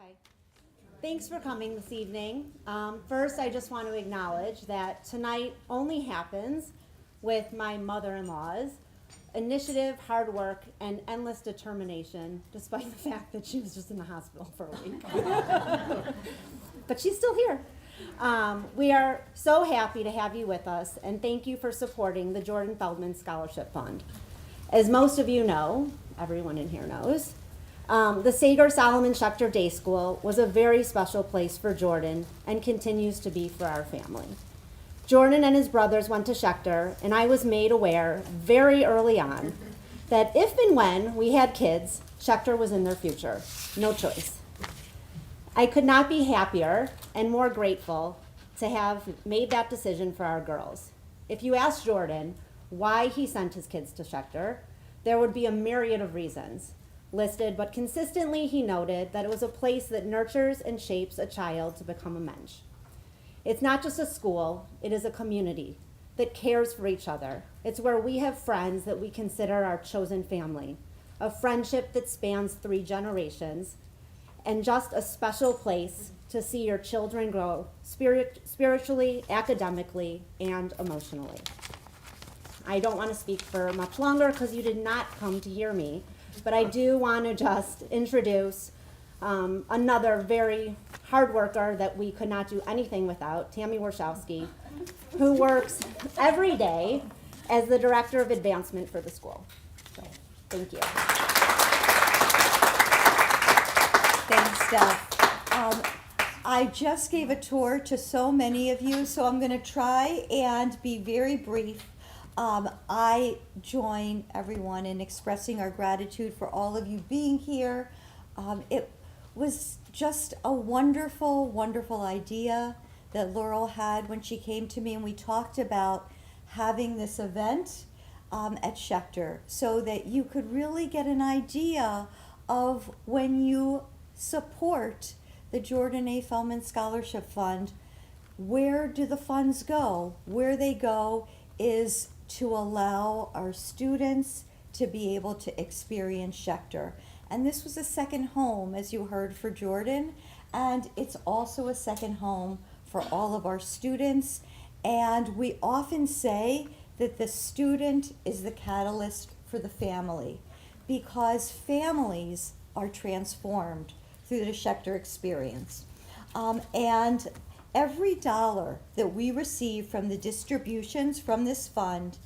Okay. Thanks for coming this evening. First, I just want to acknowledge that tonight only happens with my mother-in-law's initiative, hard work, and endless determination, despite the fact that she was just in the hospital for a week. But she's still here. We are so happy to have you with us, and thank you for supporting the Jordan Feldman Scholarship Fund. As most of you know, everyone in here knows, the Sager Solomon Schechter Day School was a very special place for Jordan and continues to be for our family. Jordan and his brothers went to Schechter, and I was made aware very early on that if and when we had kids, Schechter was in their future. No choice. I could not be happier and more grateful to have made that decision for our girls. If you asked Jordan why he sent his kids to Schechter, there would be a myriad of reasons listed, but consistently he noted that it was a place that nurtures and shapes a child to become a mensch. It's not just a school, it is a community that cares for each other. It's where we have friends that we consider our chosen family, a friendship that spans 3 generations, and just a special place to see your children grow spiritually, academically, and emotionally. I don't want to speak for much longer because you did not come to hear me, but I do want to just introduce another very hard worker that we could not do anything without, Tammy Warshowski, who works every day as the Director of Advancement for the school. So, thank you. Thanks, Steph. I just gave a tour to so many of you, so I'm going to try and be very brief. I join everyone in expressing our gratitude for all of you being here. It was just a wonderful, wonderful idea that Laurel had when she came to me and we talked about having this event at Schechter so that you could really get an idea of when you support the Jordan A. Feldman Scholarship Fund, where do the funds go? Where they go is to allow our students to be able to experience Schechter. And this was a second home, as you heard, for Jordan, and it's also a second home for all of our students. And we often say that the student is the catalyst for the family, because families are transformed through the Schechter experience. And every dollar that we receive from the distributions from this fund,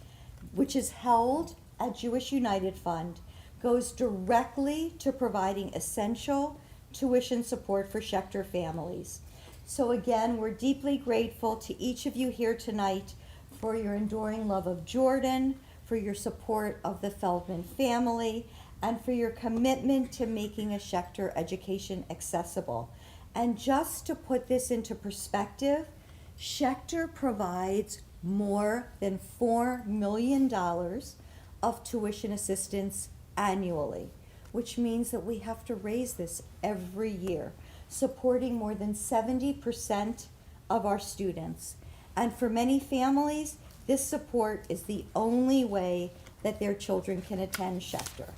which is held at Jewish United Fund, goes directly to providing essential tuition support for Schechter families. So again, we're deeply grateful to each of you here tonight for your enduring love of Jordan, for your support of the Feldman family, and for your commitment to making a Schechter education accessible. And just to put this into perspective, Schechter provides more than $4 million of tuition assistance annually, which means that we have to raise this every year, supporting more than 70% of our students. And for many families, this support is the only way that their children can attend Schechter.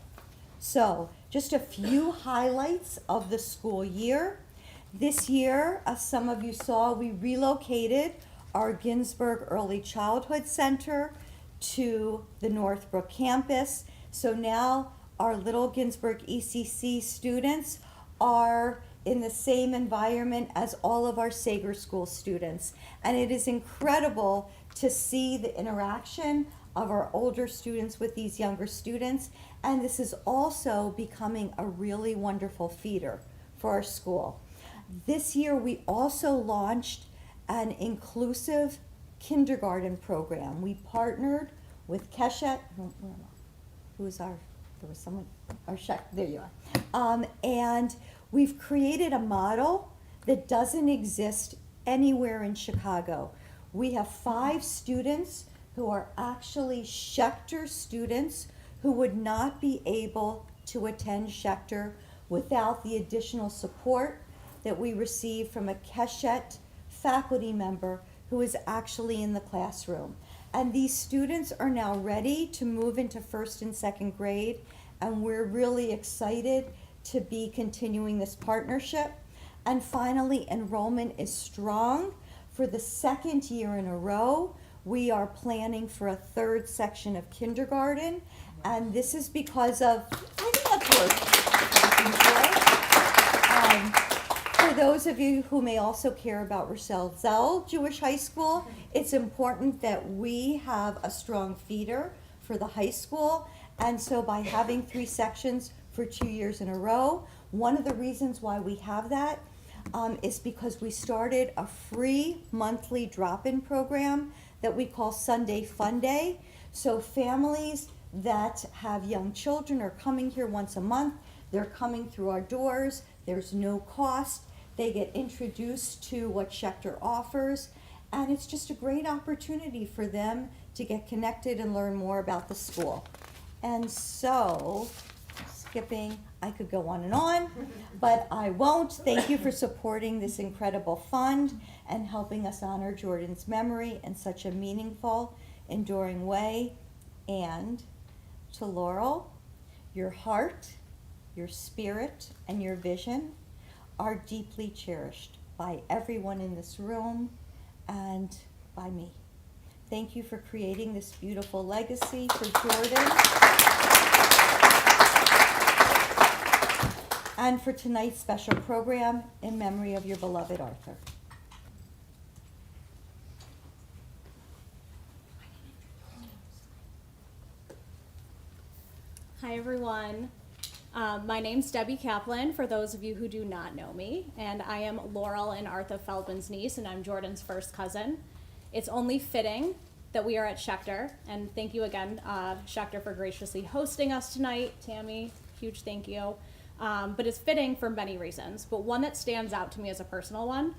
So, just a few highlights of the school year. This year, as some of you saw, we relocated our Ginsburg Early Childhood Center to the Northbrook campus. So now our Little Ginsburg ECC students are in the same environment as all of our Sager School students. And it is incredible to see the interaction of our older students with these younger students. And this is also becoming a really wonderful feeder for our school. This year, we also launched an inclusive kindergarten program. We partnered with Keshet, there you are. And we've created a model that doesn't exist anywhere in Chicago. We have 5 students who are actually Schechter students who would not be able to attend Schechter without the additional support that we receive from a Keshet faculty member who is actually in the classroom. And these students are now ready to move into 1st and 2nd grade, and we're really excited to be continuing this partnership. And finally, enrollment is strong. For the second year in a row, we are planning for a third section of kindergarten, and this is because of, I think that's worth. For those of you who may also care about Rochelle Zell Jewish High School, it's important that we have a strong feeder for the high school, and so by having 3 sections for 2 years in a row, one of the reasons why we have that is because we started a free monthly drop-in program that we call Sunday Fun Day. So families that have young children are coming here once a month. They're coming through our doors. There's no cost. They get introduced to what Schechter offers. And it's just a great opportunity for them to get connected and learn more about the school. And so, skipping, I could go on, but I won't. Thank you for supporting this incredible fund and helping us honor Jordan's memory in such a meaningful, enduring way. And to Laurel, your heart, your spirit, and your vision are deeply cherished by everyone in this room and by me. Thank you for creating this beautiful legacy for Jordan. And for tonight's special program in memory of your beloved Arthur. Hi everyone. My name's Debbie Kaplan, for those of you who do not know me, and I am Laurel and Arthur Feldman's niece, and I'm Jordan's first cousin. It's only fitting that we are at Schechter, and thank you again, Schechter, for graciously hosting us tonight. Tammy, huge thank you. But it's fitting for many reasons, but one that stands out to me as a personal one.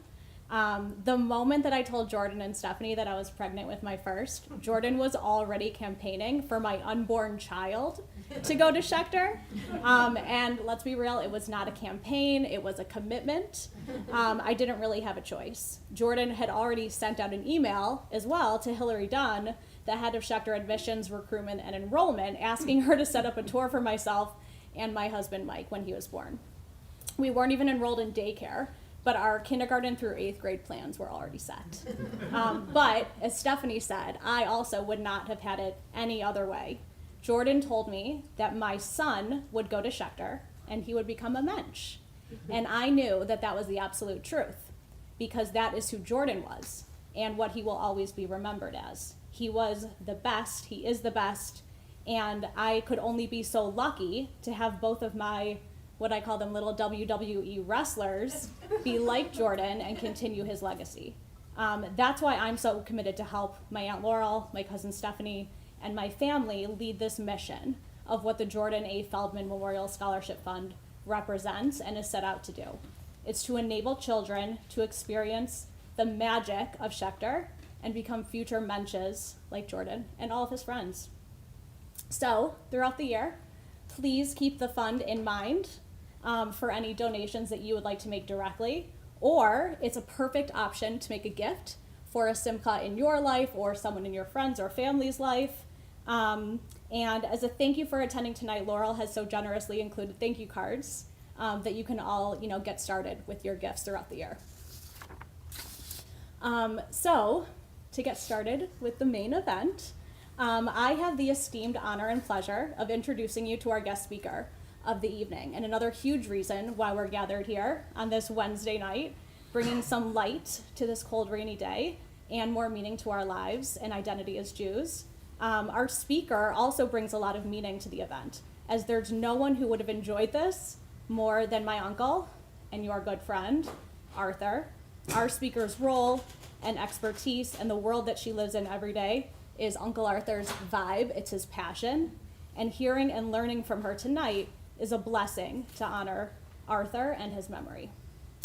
The moment that I told Jordan and Stephanie that I was pregnant with my first, Jordan was already campaigning for my unborn child to go to Schechter. And let's be real, it was not a campaign, it was a commitment. I didn't really have a choice. Jordan had already sent out an email as well to Hillary Dunn, the head of Schechter Admissions, Recruitment, and Enrollment, asking her to set up a tour for myself and my husband Mike when he was born. We weren't even enrolled in daycare, but our kindergarten through 8th grade plans were already set. But as Stephanie said, I also would not have had it any other way. Jordan told me that my son would go to Schechter and he would become a mensch. And I knew that that was the absolute truth, because that is who Jordan was and what he will always be remembered as. He was the best, he is the best, and I could only be so lucky to have both of my, what I call them, little WWE wrestlers, be like Jordan and continue his legacy. That's why I'm so committed to help my Aunt Laurel, my cousin Stephanie, and my family lead this mission of what the Jordan A. Feldman Memorial Scholarship Fund represents and is set out to do. It's to enable children to experience the magic of Schechter and become future mensches like Jordan and all of his friends. So, throughout the year, please keep the fund in mind for any donations that you would like to make directly, or it's a perfect option to make a gift for a simcha in your life or someone in your friends or family's life. And as a thank you for attending tonight, Laurel has so generously included thank you cards that you can all, get started with your gifts throughout the year. So, to get started with the main event, I have the esteemed honor and pleasure of introducing you to our guest speaker of the evening, and another huge reason why we're gathered here on this Wednesday night, bringing some light to this cold, rainy day and more meaning to our lives and identity as Jews. Our speaker also brings a lot of meaning to the event, as there's no one who would have enjoyed this more than my uncle and your good friend, Arthur. Our speaker's role and expertise and the world that she lives in every day is Uncle Arthur's vibe, it's his passion, and hearing and learning from her tonight is a blessing to honor Arthur and his memory.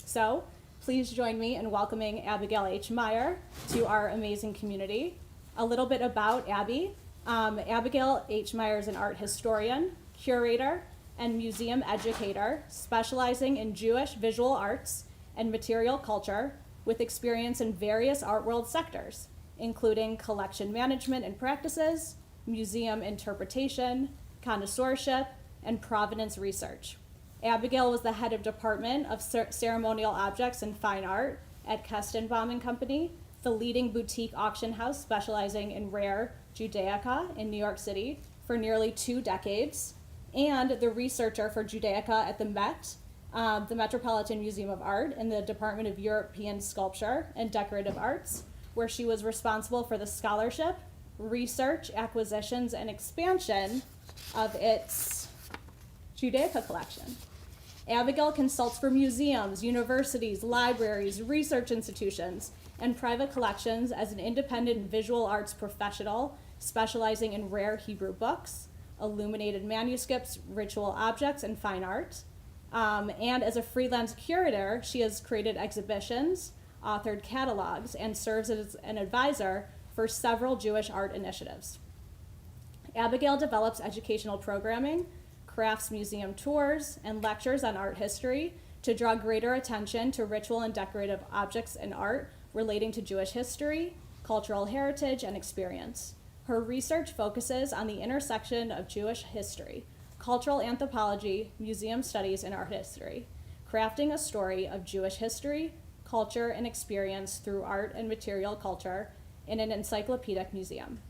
So, please join me in welcoming Abigail H. Meyer to our amazing community. A little bit about Abby. Abigail H. Meyer is an art historian, curator, and museum educator specializing in Jewish visual arts and material culture with experience in various art world sectors, including collection management and practices, museum interpretation, connoisseurship, and provenance research. Abigail was the head of Department of Ceremonial Objects and Fine Art at Kestenbaum and Company, the leading boutique auction house specializing in rare Judaica in New York City for nearly 2 decades, and the researcher for Judaica at the Met, the Metropolitan Museum of Art, in the Department of European Sculpture and Decorative Arts, where she was responsible for the scholarship, research, acquisitions, and expansion of its Judaica collection. Abigail consults for museums, universities, libraries, research institutions, and private collections as an independent visual arts professional specializing in rare Hebrew books, illuminated manuscripts, ritual objects, and fine art. And as a freelance curator, she has created exhibitions, authored catalogs, and serves as an advisor for several Jewish art initiatives. Abigail develops educational programming, crafts museum tours, and lectures on art history to draw greater attention to ritual and decorative objects and art relating to Jewish history, cultural heritage, and experience. Her research focuses on the intersection of Jewish history, cultural anthropology, museum studies, and art history, crafting a story of Jewish history, culture, and experience through art and material culture in an encyclopedic museum.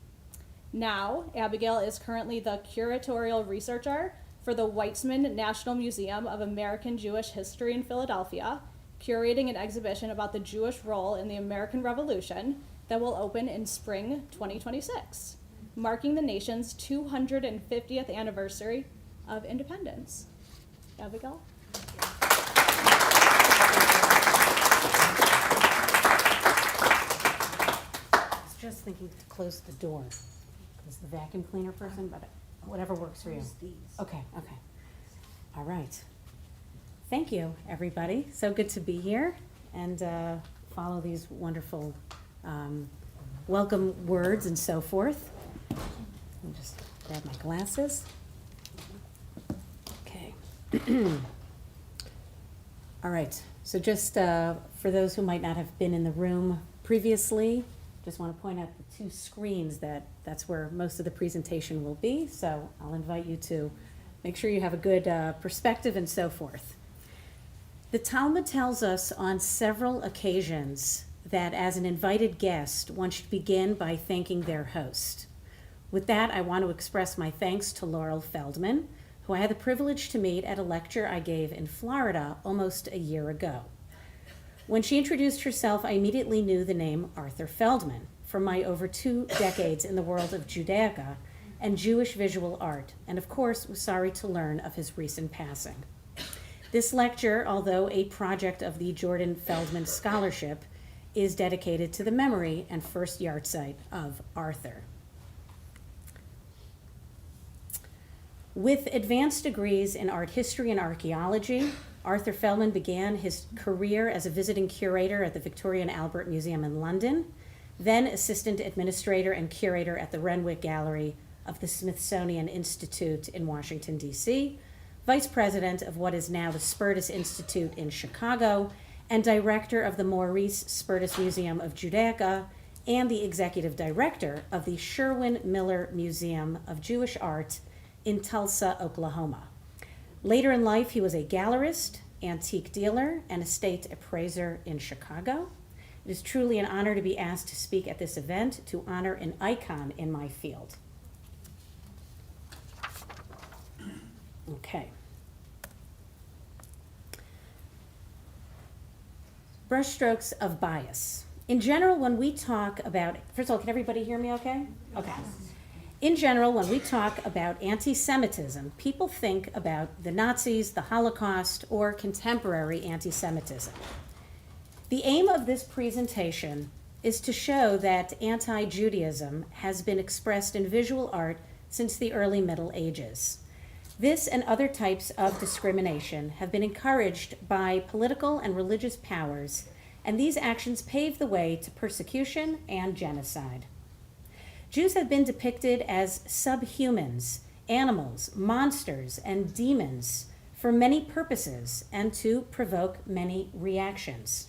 Now, Abigail is currently the curatorial researcher for the Weitzman National Museum of American Jewish History in Philadelphia, curating an exhibition about the Jewish role in the American Revolution that will open in spring 2026, marking the nation's 250th anniversary of independence. Abigail? I was just thinking to close the door. Is the vacuum cleaner person, but whatever works for you. Okay. All right. Thank you, everybody. So good to be here and follow these wonderful welcome words and so forth. Let me just grab my glasses. Okay. All right. So just for those who might not have been in the room previously, just want to point out the 2 screens that's where most of the presentation will be. So I'll invite you to make sure you have a good perspective and so forth. The Talmud tells us on several occasions that as an invited guest, one should begin by thanking their host. With that, I want to express my thanks to Laurel Feldman, who I had the privilege to meet at a lecture I gave in Florida almost a year ago. When she introduced herself, I immediately knew the name Arthur Feldman from my over 2 decades in the world of Judaica and Jewish visual art, and of course was sorry to learn of his recent passing. This lecture, although a project of the Jordan Feldman Scholarship, is dedicated to the memory and first yahrzeit of Arthur. With advanced degrees in art history and archaeology, Arthur Feldman began his career as a visiting curator at the Victoria and Albert Museum in London, then assistant administrator and curator at the Renwick Gallery of the Smithsonian Institute in Washington, D.C., vice president of what is now the Spertus Institute in Chicago, and director of the Maurice Spertus Museum of Judaica, and the executive director of the Sherwin Miller Museum of Jewish Art in Tulsa, Oklahoma. Later in life, he was a gallerist, antique dealer, and estate appraiser in Chicago. It is truly an honor to be asked to speak at this event to honor an icon in my field. Okay. Brushstrokes of bias. In general, when we talk about, first of all, can everybody hear me okay? Okay. In general, when we talk about anti-Semitism, people think about the Nazis, the Holocaust, or contemporary anti-Semitism. The aim of this presentation is to show that anti-Judaism has been expressed in visual art since the early Middle Ages. This and other types of discrimination have been encouraged by political and religious powers, and these actions paved the way to persecution and genocide. Jews have been depicted as subhumans, animals, monsters, and demons for many purposes and to provoke many reactions.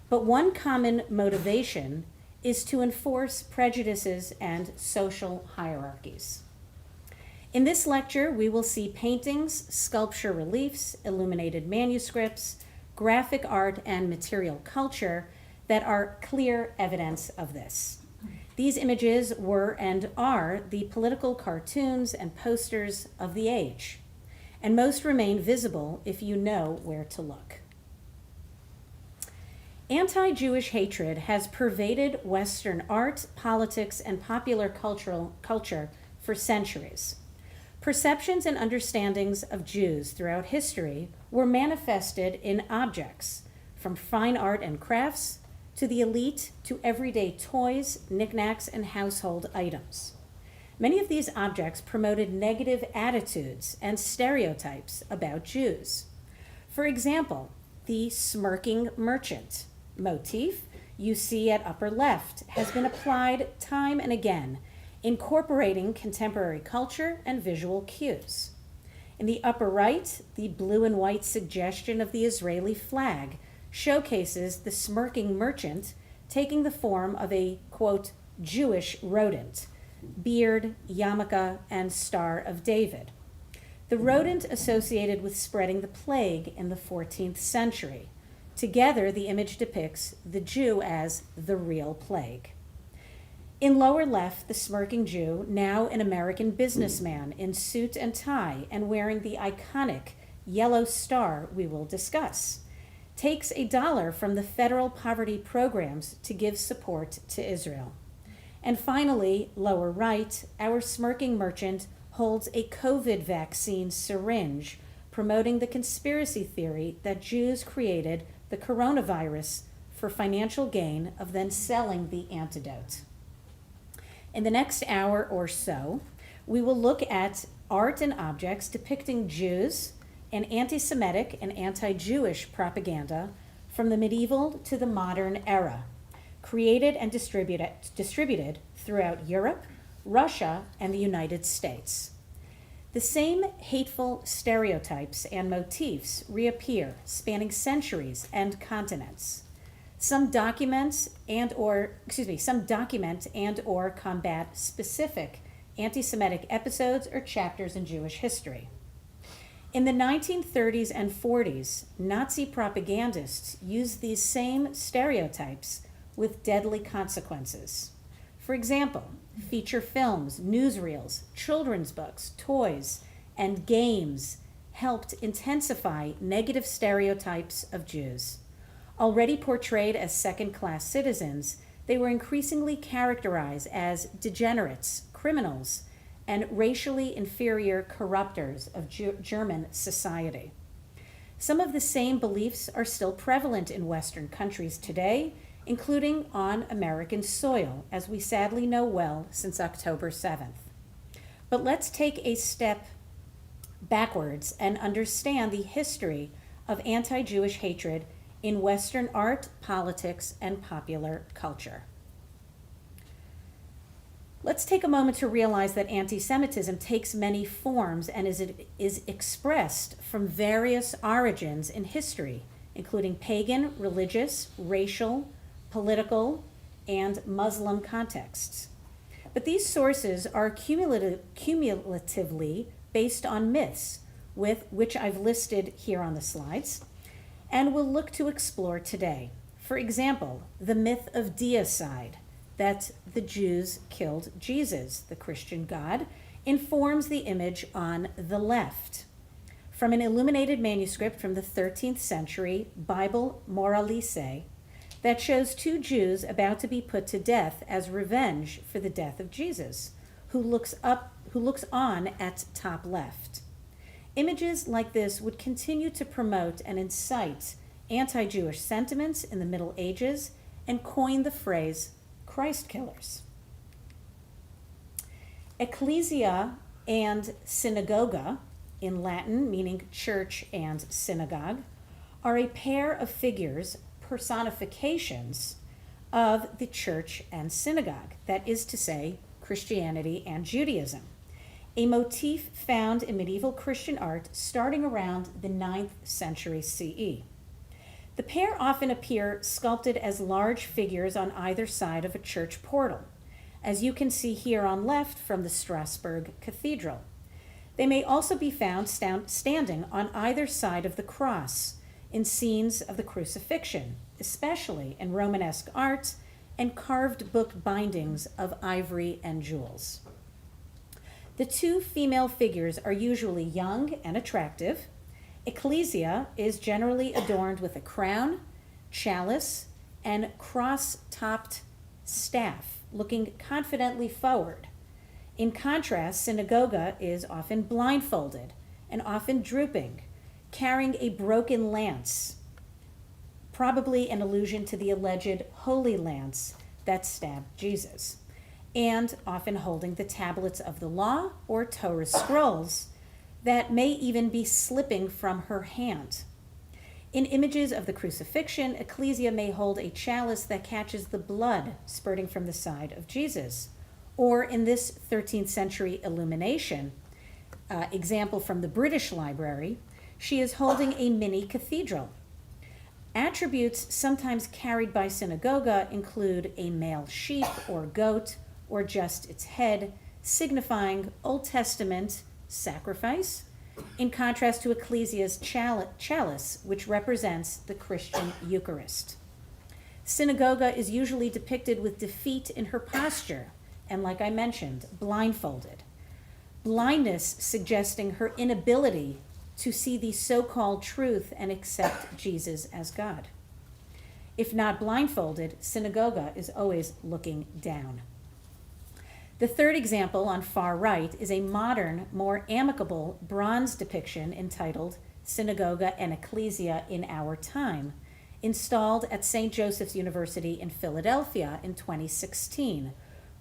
But one common motivation is to enforce prejudices and social hierarchies. In this lecture, we will see paintings, sculpture reliefs, illuminated manuscripts, graphic art, and material culture that are clear evidence of this. These images were and are the political cartoons and posters of the age, and most remain visible if you know where to look. Anti-Jewish hatred has pervaded Western art, politics, and popular culture for centuries. Perceptions and understandings of Jews throughout history were manifested in objects, from fine art and crafts to the elite to everyday toys, knickknacks, and household items. Many of these objects promoted negative attitudes and stereotypes about Jews. For example, the smirking merchant motif you see at upper left has been applied time and again, incorporating contemporary culture and visual cues. In the upper right, the blue and white suggestion of the Israeli flag showcases the smirking merchant taking the form of a, quote, Jewish rodent, beard, yarmulke, and Star of David. The rodent associated with spreading the plague in the 14th century. Together, the image depicts the Jew as the real plague. In lower left, the smirking Jew, now an American businessman in suit and tie and wearing the iconic yellow star we will discuss, takes $1 from the federal poverty programs to give support to Israel. And finally, lower right, our smirking merchant holds a COVID vaccine syringe, promoting the conspiracy theory that Jews created the coronavirus for financial gain of then selling the antidote. In the next hour or so, we will look at art and objects depicting Jews and anti-Semitic and anti-Jewish propaganda from the medieval to the modern era, created and distributed throughout Europe, Russia, and the United States. The same hateful stereotypes and motifs reappear, spanning centuries and continents. Some document and or combat specific anti-Semitic episodes or chapters in Jewish history. In the 1930s and 40s, Nazi propagandists used these same stereotypes with deadly consequences. For example, feature films, newsreels, children's books, toys, and games helped intensify negative stereotypes of Jews. Already portrayed as second-class citizens, they were increasingly characterized as degenerates, criminals, and racially inferior corruptors of German society. Some of the same beliefs are still prevalent in Western countries today, including on American soil, as we sadly know well since October 7th. But let's take a step backwards and understand the history of anti-Jewish hatred in Western art, politics, and popular culture. Let's take a moment to realize that anti-Semitism takes many forms and is expressed from various origins in history, including pagan, religious, racial, political, and Muslim contexts. But these sources are cumulatively based on myths, with which I've listed here on the slides, and we'll look to explore today. For example, the myth of deicide, that the Jews killed Jesus, the Christian God, informs the image on the left. From an illuminated manuscript from the 13th century Bible Moralise that shows two Jews about to be put to death as revenge for the death of Jesus, who looks on at top left. Images like this would continue to promote and incite anti-Jewish sentiments in the Middle Ages and coin the phrase Christ killers. Ecclesia and synagoga, in Latin meaning church and synagogue, are a pair of figures, personifications of the church and synagogue, that is to say, Christianity and Judaism, a motif found in medieval Christian art starting around the 9th century CE. The pair often appear sculpted as large figures on either side of a church portal, as you can see here on left from the Strasbourg Cathedral. They may also be found standing on either side of the cross in scenes of the crucifixion, especially in Romanesque art and carved book bindings of ivory and jewels. The two female figures are usually young and attractive. Ecclesia is generally adorned with a crown, chalice, and cross-topped staff, looking confidently forward. In contrast, synagoga is often blindfolded and often drooping, carrying a broken lance, probably an allusion to the alleged holy lance that stabbed Jesus, and often holding the tablets of the law or Torah scrolls that may even be slipping from her hand. In images of the crucifixion, Ecclesia may hold a chalice that catches the blood spurting from the side of Jesus. Or in this 13th century illumination, example from the British Library, she is holding a mini cathedral. Attributes sometimes carried by synagoga include a male sheep or goat, or just its head, signifying Old Testament sacrifice, in contrast to Ecclesia's chalice, which represents the Christian Eucharist. Synagoga is usually depicted with defeat in her posture, and like I mentioned, blindfolded. Blindness suggesting her inability to see the so-called truth and accept Jesus as God. If not blindfolded, synagoga is always looking down. The third example on far right is a modern, more amicable bronze depiction entitled Synagoga and Ecclesia in Our Time, installed at St. Joseph's University in Philadelphia in 2016,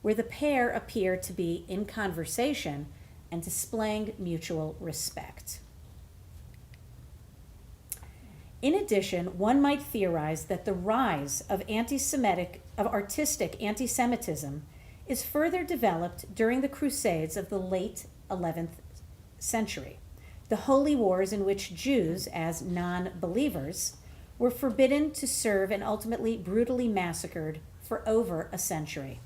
where the pair appear to be in conversation and displaying mutual respect. In addition, one might theorize that the rise of artistic anti-Semitism is further developed during the Crusades of the late 11th century, the holy wars in which Jews, as non-believers, were forbidden to serve and ultimately brutally massacred for over a century.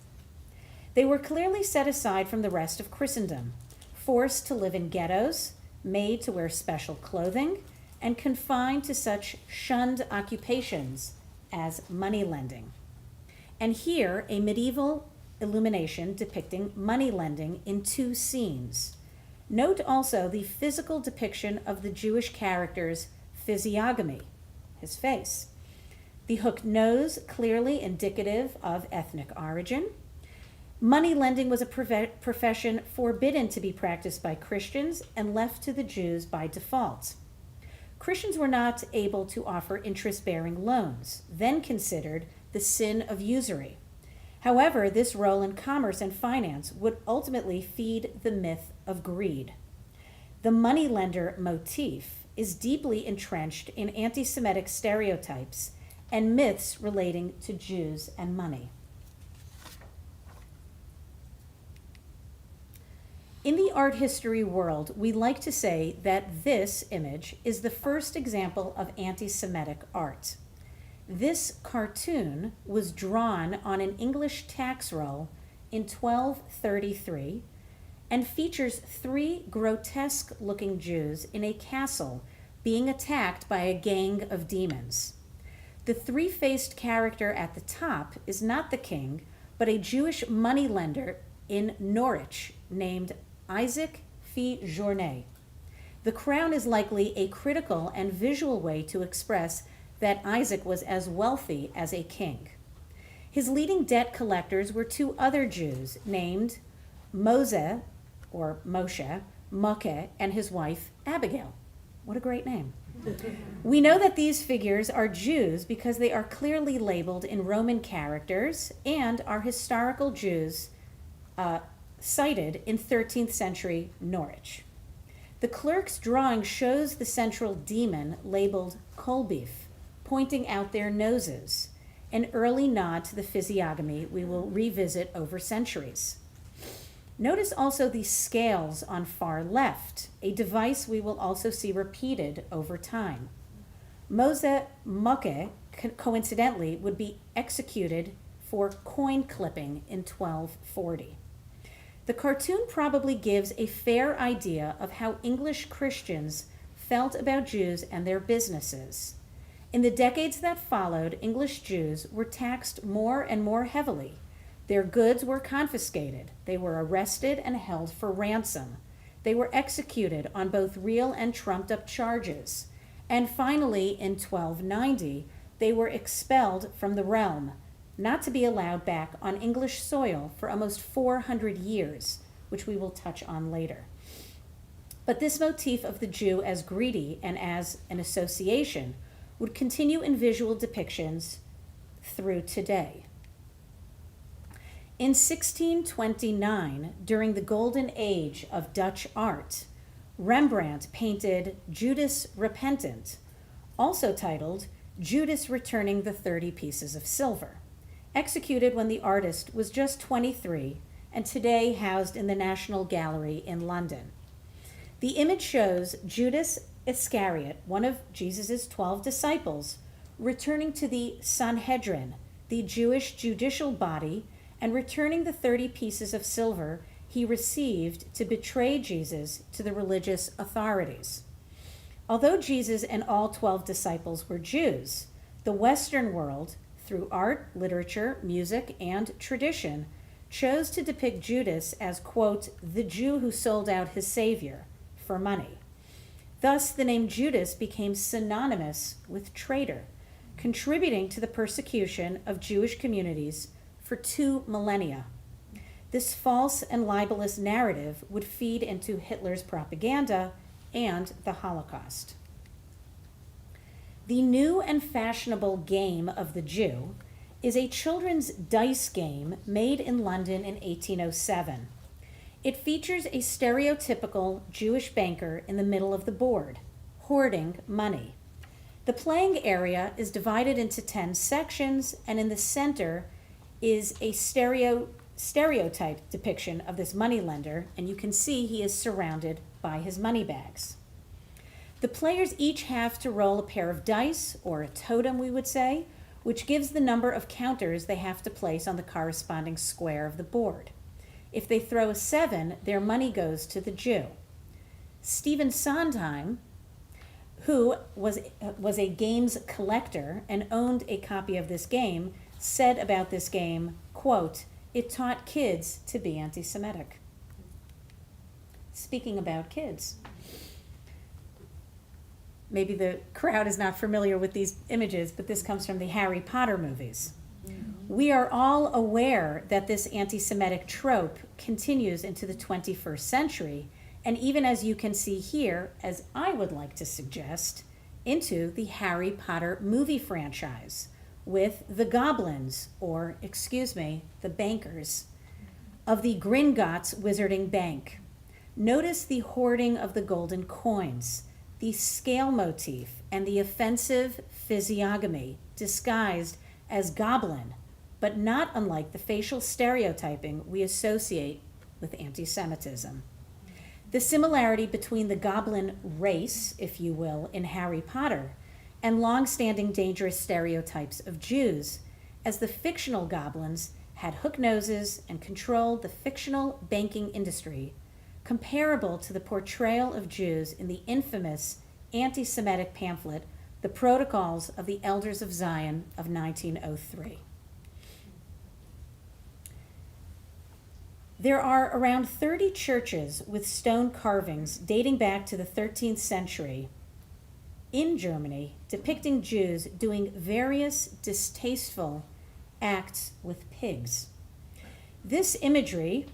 They were clearly set aside from the rest of Christendom, forced to live in ghettos, made to wear special clothing, and confined to such shunned occupations as money lending. And here, a medieval illumination depicting money lending in two scenes. Note also the physical depiction of the Jewish character's physiognomy, his face. The hooked nose, clearly indicative of ethnic origin. Money lending was a profession forbidden to be practiced by Christians and left to the Jews by default. Christians were not able to offer interest-bearing loans, then considered the sin of usury. However, this role in commerce and finance would ultimately feed the myth of greed. The moneylender motif is deeply entrenched in anti-Semitic stereotypes and myths relating to Jews and money. In the art history world, we like to say that this image is the first example of anti-Semitic art. This cartoon was drawn on an English tax roll in 1233 and features three grotesque-looking Jews in a castle being attacked by a gang of demons. The three-faced character at the top is not the king, but a Jewish moneylender in Norwich named Isaac Fee Journet. The crown is likely a critical and visual way to express that Isaac was as wealthy as a king. His leading debt collectors were two other Jews named Moshe, Mukke, and his wife Abigail. What a great name. We know that these figures are Jews because they are clearly labeled in Roman characters and are historical Jews cited in 13th century Norwich. The clerk's drawing shows the central demon labeled Kolbeef, pointing out their noses, an early nod to the physiognomy we will revisit over centuries. Notice also the scales on far left, a device we will also see repeated over time. Moshe Mukke, coincidentally, would be executed for coin clipping in 1240. The cartoon probably gives a fair idea of how English Christians felt about Jews and their businesses. In the decades that followed, English Jews were taxed more and more heavily. Their goods were confiscated. They were arrested and held for ransom. They were executed on both real and trumped-up charges. And finally, in 1290, they were expelled from the realm, not to be allowed back on English soil for almost 400 years, which we will touch on later. But this motif of the Jew as greedy and as an association would continue in visual depictions through today. In 1629, during the golden age of Dutch art, Rembrandt painted Judas Repentant, also titled Judas Returning the 30 Pieces of Silver, executed when the artist was just 23 and today housed in the National Gallery in London. The image shows Judas Iscariot, one of Jesus' 12 disciples, returning to the Sanhedrin, the Jewish judicial body, and returning the 30 pieces of silver he received to betray Jesus to the religious authorities. Although Jesus and all 12 disciples were Jews, the Western world, through art, literature, music, and tradition, chose to depict Judas as, quote, the Jew who sold out his Savior for money. Thus, the name Judas became synonymous with traitor, contributing to the persecution of Jewish communities for 2 millennia. This false and libelous narrative would feed into Hitler's propaganda and the Holocaust. The new and fashionable game of the Jew is a children's dice game made in London in 1807. It features a stereotypical Jewish banker in the middle of the board, hoarding money. The playing area is divided into 10 sections, and in the center is a stereotype depiction of this moneylender, and you can see he is surrounded by his money bags. The players each have to roll a pair of dice, or a totem we would say, which gives the number of counters they have to place on the corresponding square of the board. If they throw a 7, their money goes to the Jew. Stephen Sondheim, who was a games collector and owned a copy of this game, said about this game, quote, it taught kids to be anti-Semitic. Speaking about kids, maybe the crowd is not familiar with these images, but this comes from the Harry Potter movies. We are all aware that this anti-Semitic trope continues into the 21st century, and even as you can see here, as I would like to suggest, into the Harry Potter movie franchise with the goblins, or, the bankers, of the Gringotts Wizarding Bank. Notice the hoarding of the golden coins, the scale motif, and the offensive physiognomy disguised as goblin, but not unlike the facial stereotyping we associate with anti-Semitism. The similarity between the goblin race, if you will, in Harry Potter, and long-standing dangerous stereotypes of Jews, as the fictional goblins had hook noses and controlled the fictional banking industry, comparable to the portrayal of Jews in the infamous anti-Semitic pamphlet, The Protocols of the Elders of Zion of 1903. There are around 30 churches with stone carvings dating back to the 13th century in Germany, depicting Jews doing various distasteful acts with pigs. This imagery,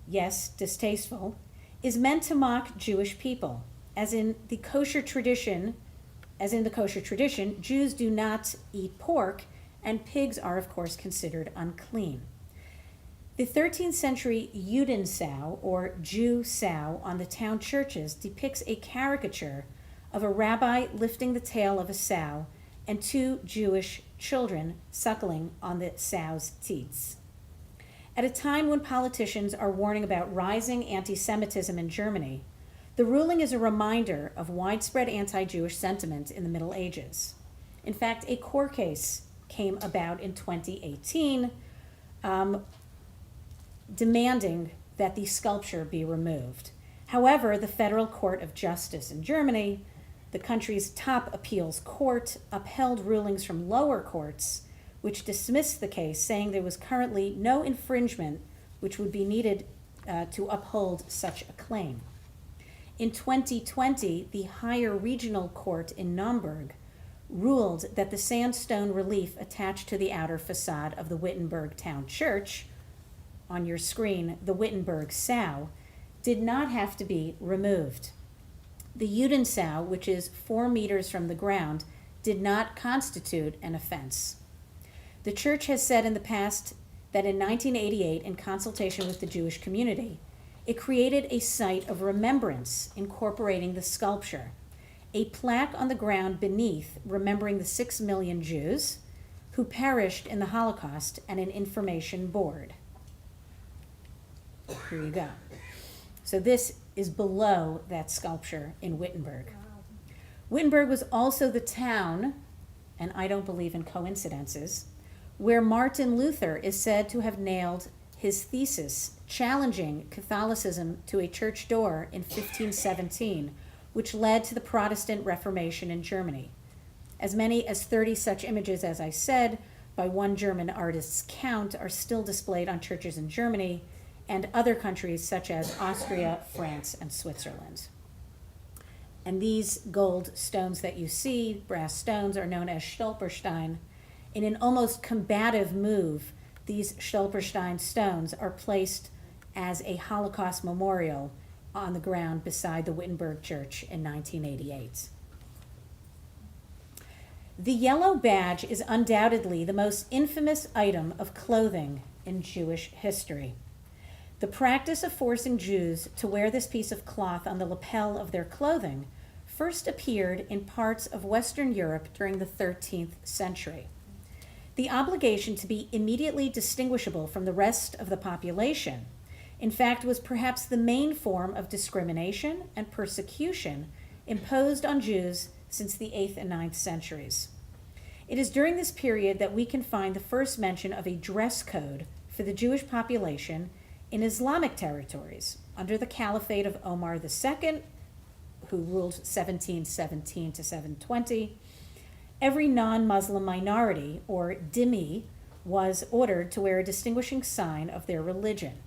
yes, distasteful, is meant to mock Jewish people. As in the kosher tradition, Jews do not eat pork, and pigs are, of course, considered unclean. The 13th century Judensow, or Jew sow, on the town churches depicts a caricature of a rabbi lifting the tail of a sow and 2 Jewish children suckling on the sow's teats. At a time when politicians are warning about rising anti-Semitism in Germany, the ruling is a reminder of widespread anti-Jewish sentiment in the Middle Ages. In fact, a court case came about in 2018 demanding that the sculpture be removed. However, the Federal Court of Justice in Germany, the country's top appeals court, upheld rulings from lower courts which dismissed the case, saying there was currently no infringement which would be needed to uphold such a claim. In 2020, the higher regional court in Naumburg ruled that the sandstone relief attached to the outer facade of the Wittenberg Town Church, on your screen, the Wittenberg Sow, did not have to be removed. The Judensow, which is 4 meters from the ground, did not constitute an offense. The church has said in the past that in 1988, in consultation with the Jewish community, it created a site of remembrance incorporating the sculpture, a plaque on the ground beneath remembering the 6 million Jews who perished in the Holocaust, and an information board. Here you go. So this is below that sculpture in Wittenberg. Wittenberg was also the town, and I don't believe in coincidences, where Martin Luther is said to have nailed his thesis challenging Catholicism to a church door in 1517, which led to the Protestant Reformation in Germany. As many as 30 such images, as I said, by one German artist's count, are still displayed on churches in Germany and other countries such as Austria, France, and Switzerland. And these gold stones that you see, brass stones, are known as Stolperstein. In an almost combative move, these Stolperstein stones are placed as a Holocaust memorial on the ground beside the Wittenberg Church in 1988. The yellow badge is undoubtedly the most infamous item of clothing in Jewish history. The practice of forcing Jews to wear this piece of cloth on the lapel of their clothing first appeared in parts of Western Europe during the 13th century. The obligation to be immediately distinguishable from the rest of the population, in fact, was perhaps the main form of discrimination and persecution imposed on Jews since the 8th and 9th centuries. It is during this period that we can find the first mention of a dress code for the Jewish population in Islamic territories under the Caliphate of Omar II, who ruled 1717 to 720. Every non-Muslim minority, or dhimmi, was ordered to wear a distinguishing sign of their religion.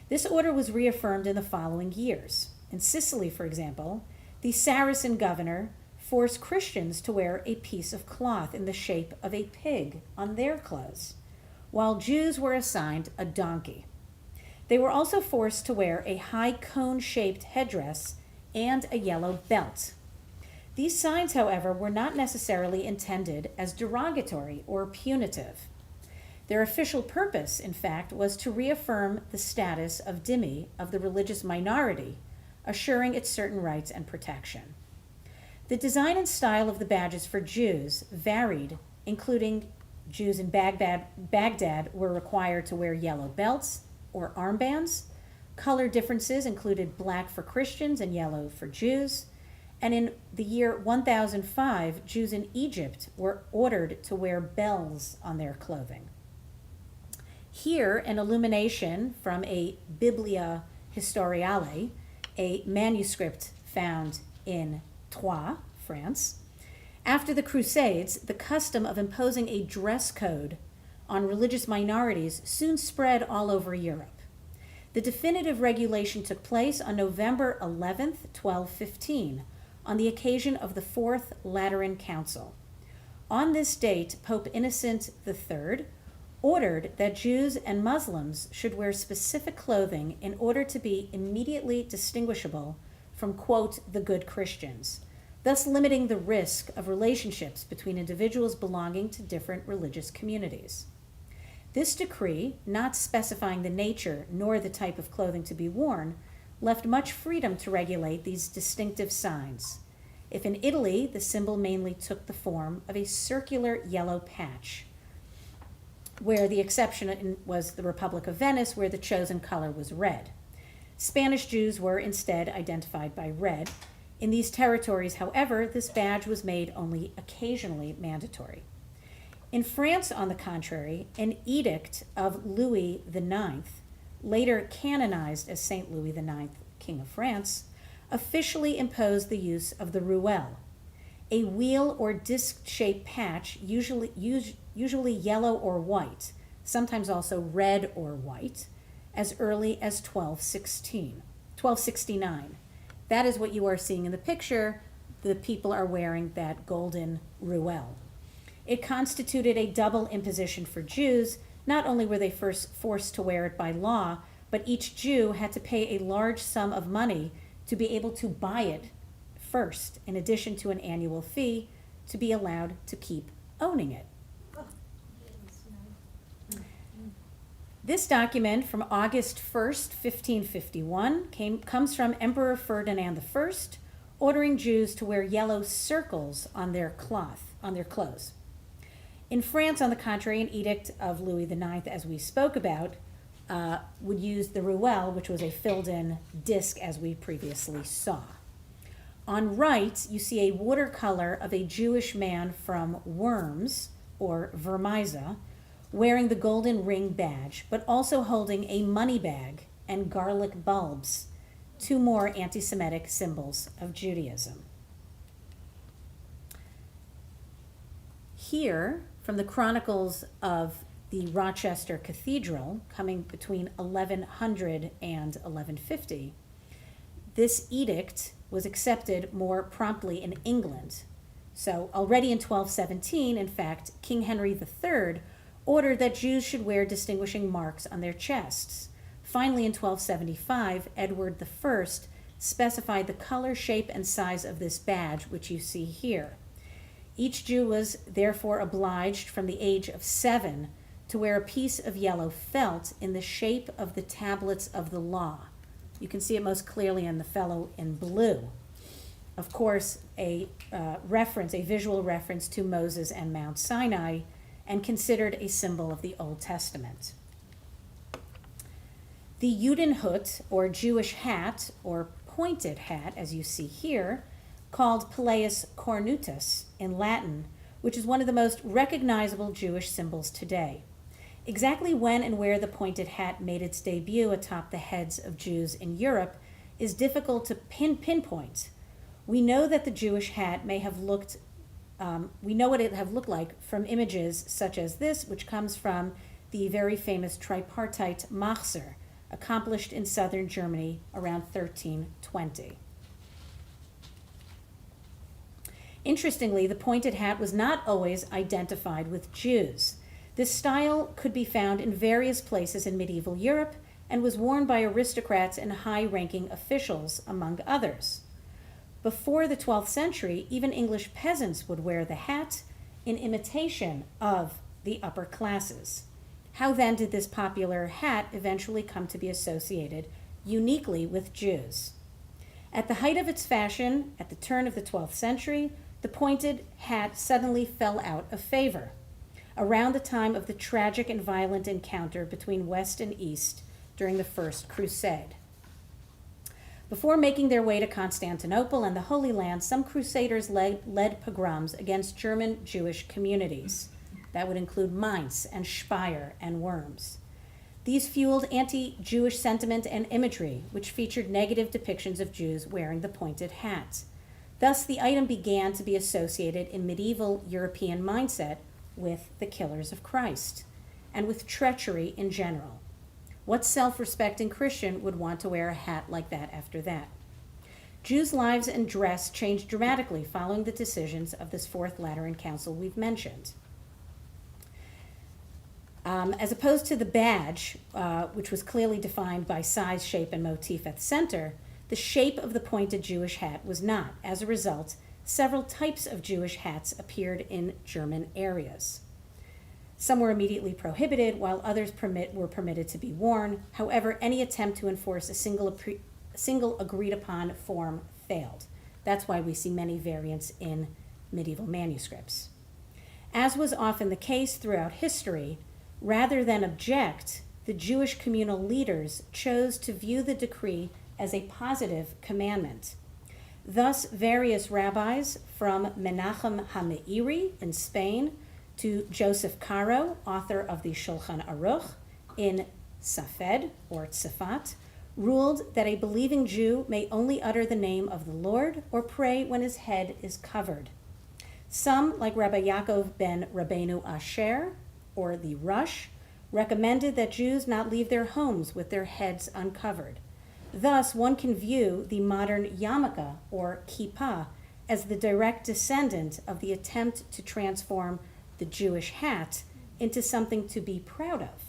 This order was reaffirmed in the following years. In Sicily, for example, the Saracen governor forced Christians to wear a piece of cloth in the shape of a pig on their clothes, while Jews were assigned a donkey. They were also forced to wear a high cone-shaped headdress and a yellow belt. These signs, however, were not necessarily intended as derogatory or punitive. Their official purpose, in fact, was to reaffirm the status of dhimmi, of the religious minority, assuring its certain rights and protection. The design and style of the badges for Jews varied, including Jews in Baghdad were required to wear yellow belts or armbands. Color differences included black for Christians and yellow for Jews. And in the year 1005, Jews in Egypt were ordered to wear bells on their clothing. Here, an illumination from a Biblia Historiale, a manuscript found in Troyes, France. After the Crusades, the custom of imposing a dress code on religious minorities soon spread all over Europe. The definitive regulation took place on November 11th, 1215, on the occasion of the Fourth Lateran Council. On this date, Pope Innocent III ordered that Jews and Muslims should wear specific clothing in order to be immediately distinguishable from, quote, the good Christians, thus limiting the risk of relationships between individuals belonging to different religious communities. This decree, not specifying the nature nor the type of clothing to be worn, left much freedom to regulate these distinctive signs. If in Italy, the symbol mainly took the form of a circular yellow patch, where the exception was the Republic of Venice, where the chosen color was red. Spanish Jews were instead identified by red. In these territories, however, this badge was made only occasionally mandatory. In France, on the contrary, an edict of Louis IX later canonized as Saint Louis IX, King of France, officially imposed the use of the ruelle, a wheel or disc-shaped patch, usually yellow or white, sometimes also red or white, as early as 1269. That is what you are seeing in the picture. The people are wearing that golden ruelle. It constituted a double imposition for Jews. Not only were they first forced to wear it by law, but each Jew had to pay a large sum of money to be able to buy it first, in addition to an annual fee to be allowed to keep owning it. This document from August 1st, 1551, comes from Emperor Ferdinand I, ordering Jews to wear yellow circles on their clothes. In France, on the contrary, an edict of Louis IX, as we spoke about, would use the ruelle, which was a filled-in disc, as we previously saw. On right, you see a watercolor of a Jewish man from Worms, or Vermisa, wearing the golden ring badge, but also holding a money bag and garlic bulbs, two more anti-Semitic symbols of Judaism. Here, from the Chronicles of the Rochester Cathedral, coming between 1100 and 1150, this edict was accepted more promptly in England. So already in 1217, in fact, King Henry III ordered that Jews should wear distinguishing marks on their chests. Finally, in 1275, Edward I specified the color, shape, and size of this badge, which you see here. Each Jew was therefore obliged from the age of 7 to wear a piece of yellow felt in the shape of the tablets of the law. You can see it most clearly in the fellow in blue. Of course, a visual reference to Moses and Mount Sinai, and considered a symbol of the Old Testament. The Judenhut, or Jewish hat, or pointed hat, as you see here, called Pileus cornutus in Latin, which is one of the most recognizable Jewish symbols today. Exactly when and where the pointed hat made its debut atop the heads of Jews in Europe is difficult to pinpoint. We know that the Jewish hat may have looked we know what it have looked like from images such as this, which comes from the very famous tripartite Machzer, accomplished in southern Germany around 1320. Interestingly, the pointed hat was not always identified with Jews. This style could be found in various places in medieval Europe and was worn by aristocrats and high-ranking officials, among others. Before the 12th century, even English peasants would wear the hat in imitation of the upper classes. How then did this popular hat eventually come to be associated uniquely with Jews? At the height of its fashion, at the turn of the 12th century, the pointed hat suddenly fell out of favor, around the time of the tragic and violent encounter between West and East during the First Crusade. Before making their way to Constantinople and the Holy Land, some crusaders led pogroms against German Jewish communities. That would include Mainz and Speyer and Worms. These fueled anti-Jewish sentiment and imagery, which featured negative depictions of Jews wearing the pointed hat. Thus, the item began to be associated in medieval European mindset with the killers of Christ and with treachery in general. What self-respecting Christian would want to wear a hat like that after that? Jews' lives and dress changed dramatically following the decisions of this Fourth Lateran Council we've mentioned. As opposed to the badge, which was clearly defined by size, shape, and motif at the center, the shape of the pointed Jewish hat was not. As a result, several types of Jewish hats appeared in German areas. Some were immediately prohibited, while others were permitted to be worn. However, any attempt to enforce a single agreed-upon form failed. That's why we see many variants in medieval manuscripts. As was often the case throughout history, rather than object, the Jewish communal leaders chose to view the decree as a positive commandment. Thus, various rabbis, from Menachem HaMeiri in Spain to Joseph Caro, author of the Shulchan Aruch, in Safed, or Tzafat, ruled that a believing Jew may only utter the name of the Lord or pray when his head is covered. Some, like Rabbi Yaakov ben Rabbeinu Asher, or the Rush, recommended that Jews not leave their homes with their heads uncovered. Thus, one can view the modern yarmulke, or kippah, as the direct descendant of the attempt to transform the Jewish hat into something to be proud of,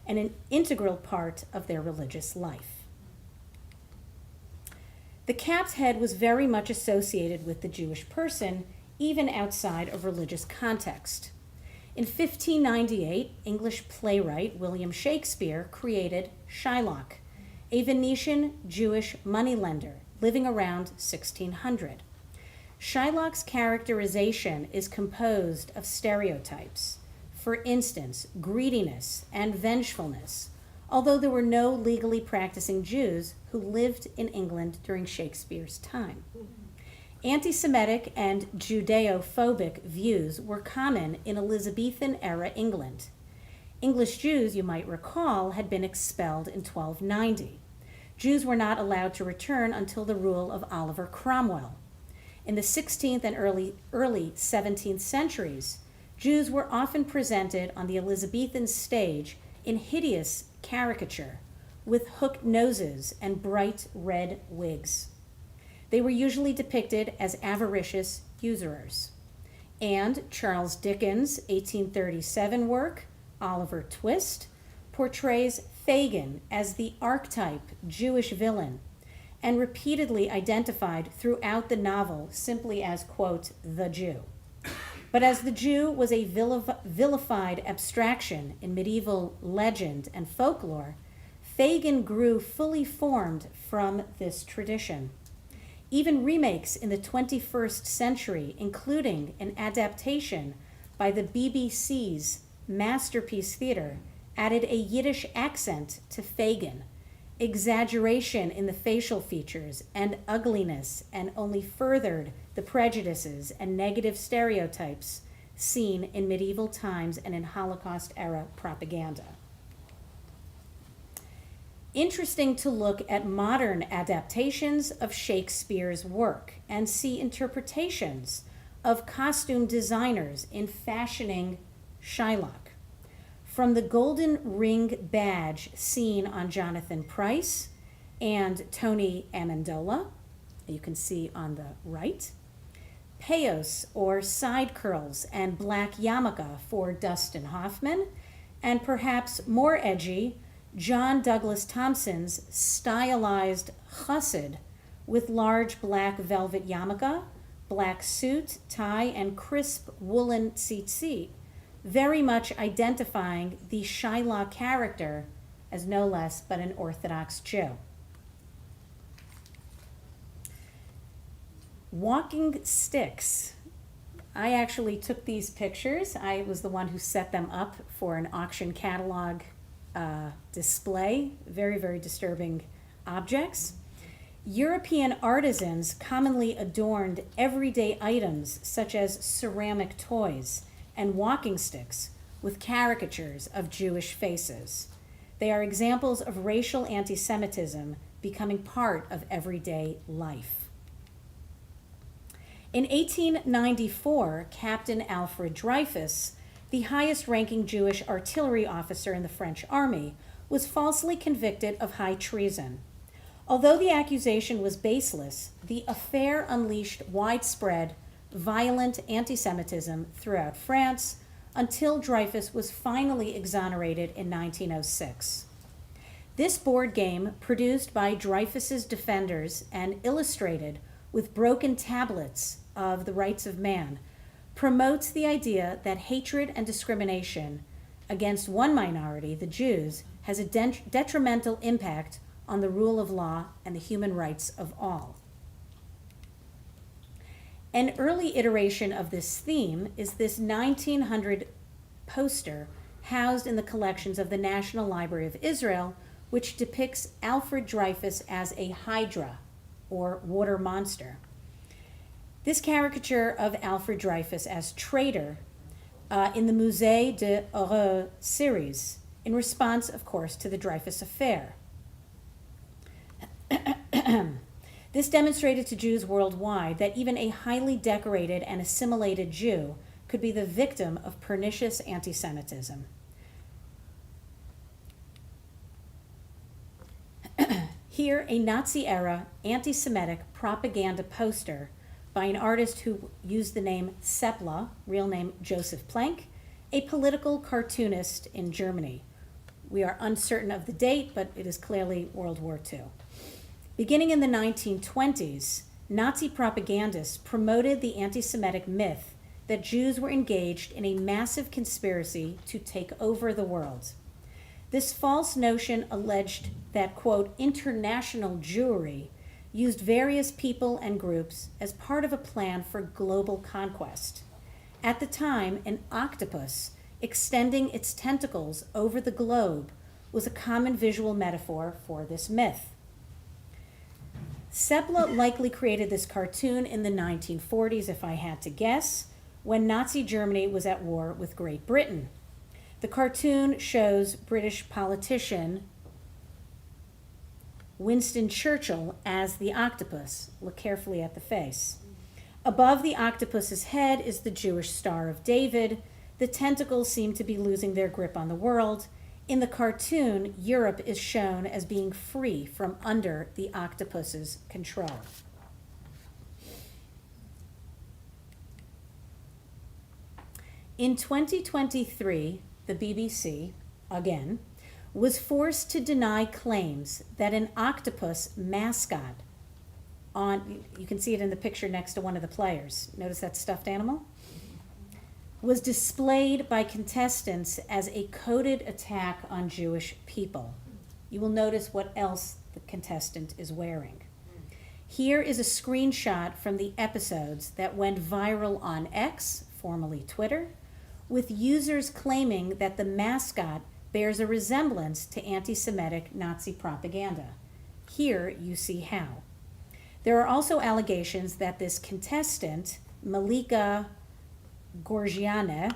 and an integral part of their religious life. The cap's head was very much associated with the Jewish person, even outside of religious context. In 1598, English playwright William Shakespeare created Shylock, a Venetian Jewish moneylender living around 1600. Shylock's characterization is composed of stereotypes. For instance, greediness and vengefulness, although there were no legally practicing Jews who lived in England during Shakespeare's time. Anti-Semitic and Judeo-phobic views were common in Elizabethan-era England. English Jews, you might recall, had been expelled in 1290. Jews were not allowed to return until the rule of Oliver Cromwell. In the 16th and early 17th centuries, Jews were often presented on the Elizabethan stage in hideous caricature, with hooked noses and bright red wigs. They were usually depicted as avaricious usurers. And Charles Dickens' 1837 work, Oliver Twist, portrays Fagin as the archetype Jewish villain and repeatedly identified throughout the novel simply as, quote, the Jew. But as the Jew was a vilified abstraction in medieval legend and folklore, Fagin grew fully formed from this tradition. Even remakes in the 21st century, including an adaptation by the BBC's Masterpiece Theatre, added a Yiddish accent to Fagin, exaggeration in the facial features and ugliness, and only furthered the prejudices and negative stereotypes seen in medieval times and in Holocaust-era propaganda. Interesting to look at modern adaptations of Shakespeare's work and see interpretations of costume designers in fashioning Shylock. From the golden ring badge seen on Jonathan Pryce and Tony Amendola, you can see on the right, payos or side curls and black yarmulke for Dustin Hoffman, and perhaps more edgy, John Douglas Thompson's stylized chassid with large black velvet yarmulke, black suit, tie, and crisp woolen tzitzit, very much identifying the Shylock character as no less but an Orthodox Jew. Walking sticks. I actually took these pictures. I was the one who set them up for an auction catalog display. Very, very disturbing objects. European artisans commonly adorned everyday items such as ceramic toys and walking sticks with caricatures of Jewish faces. They are examples of racial anti-Semitism becoming part of everyday life. In 1894, Captain Alfred Dreyfus, the highest-ranking Jewish artillery officer in the French army, was falsely convicted of high treason. Although the accusation was baseless, the affair unleashed widespread, violent anti-Semitism throughout France until Dreyfus was finally exonerated in 1906. This board game, produced by Dreyfus's defenders and illustrated with broken tablets of the rights of man, promotes the idea that hatred and discrimination against one minority, the Jews, has a detrimental impact on the rule of law and the human rights of all. An early iteration of this theme is this 1900 poster housed in the collections of the National Library of Israel, which depicts Alfred Dreyfus as a hydra, or water monster. This caricature of Alfred Dreyfus as traitor in the Musée de Horreur series in response, of course, to the Dreyfus Affair. This demonstrated to Jews worldwide that even a highly decorated and assimilated Jew could be the victim of pernicious anti-Semitism. Here, a Nazi-era anti-Semitic propaganda poster by an artist who used the name Seppla, real name Joseph Planck, a political cartoonist in Germany. We are uncertain of the date, but it is clearly World War II. Beginning in the 1920s, Nazi propagandists promoted the anti-Semitic myth that Jews were engaged in a massive conspiracy to take over the world. This false notion alleged that, quote, international Jewry used various people and groups as part of a plan for global conquest. At the time, an octopus extending its tentacles over the globe was a common visual metaphor for this myth. Seppla likely created this cartoon in the 1940s, if I had to guess, when Nazi Germany was at war with Great Britain. The cartoon shows British politician Winston Churchill as the octopus. Look carefully at the face. Above the octopus's head is the Jewish Star of David. The tentacles seem to be losing their grip on the world. In the cartoon, Europe is shown as being free from under the octopus's control. In 2023, the BBC, again, was forced to deny claims that an octopus mascot you can see it in the picture next to one of the players. Notice that stuffed animal? Was displayed by contestants as a coded attack on Jewish people. You will notice what else the contestant is wearing. Here is a screenshot from the episodes that went viral on X, formerly Twitter, with users claiming that the mascot bears a resemblance to anti-Semitic Nazi propaganda. Here you see how. There are also allegations that this contestant, Malika Gorgiane,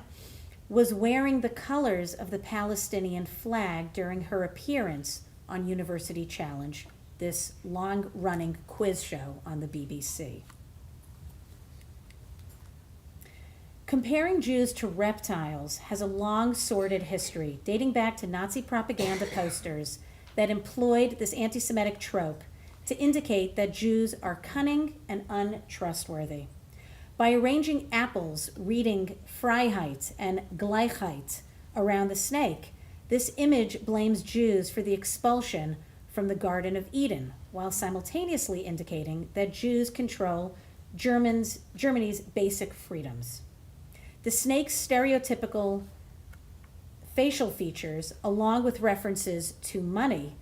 was wearing the colors of the Palestinian flag during her appearance on University Challenge, this long-running quiz show on the BBC. Comparing Jews to reptiles has a long, sordid history, dating back to Nazi propaganda posters that employed this anti-Semitic trope to indicate that Jews are cunning and untrustworthy. By arranging apples reading Freiheit and Gleichheit around the snake, this image blames Jews for the expulsion from the Garden of Eden, while simultaneously indicating that Jews control Germany's basic freedoms. The snake's stereotypical facial features, along with references to money,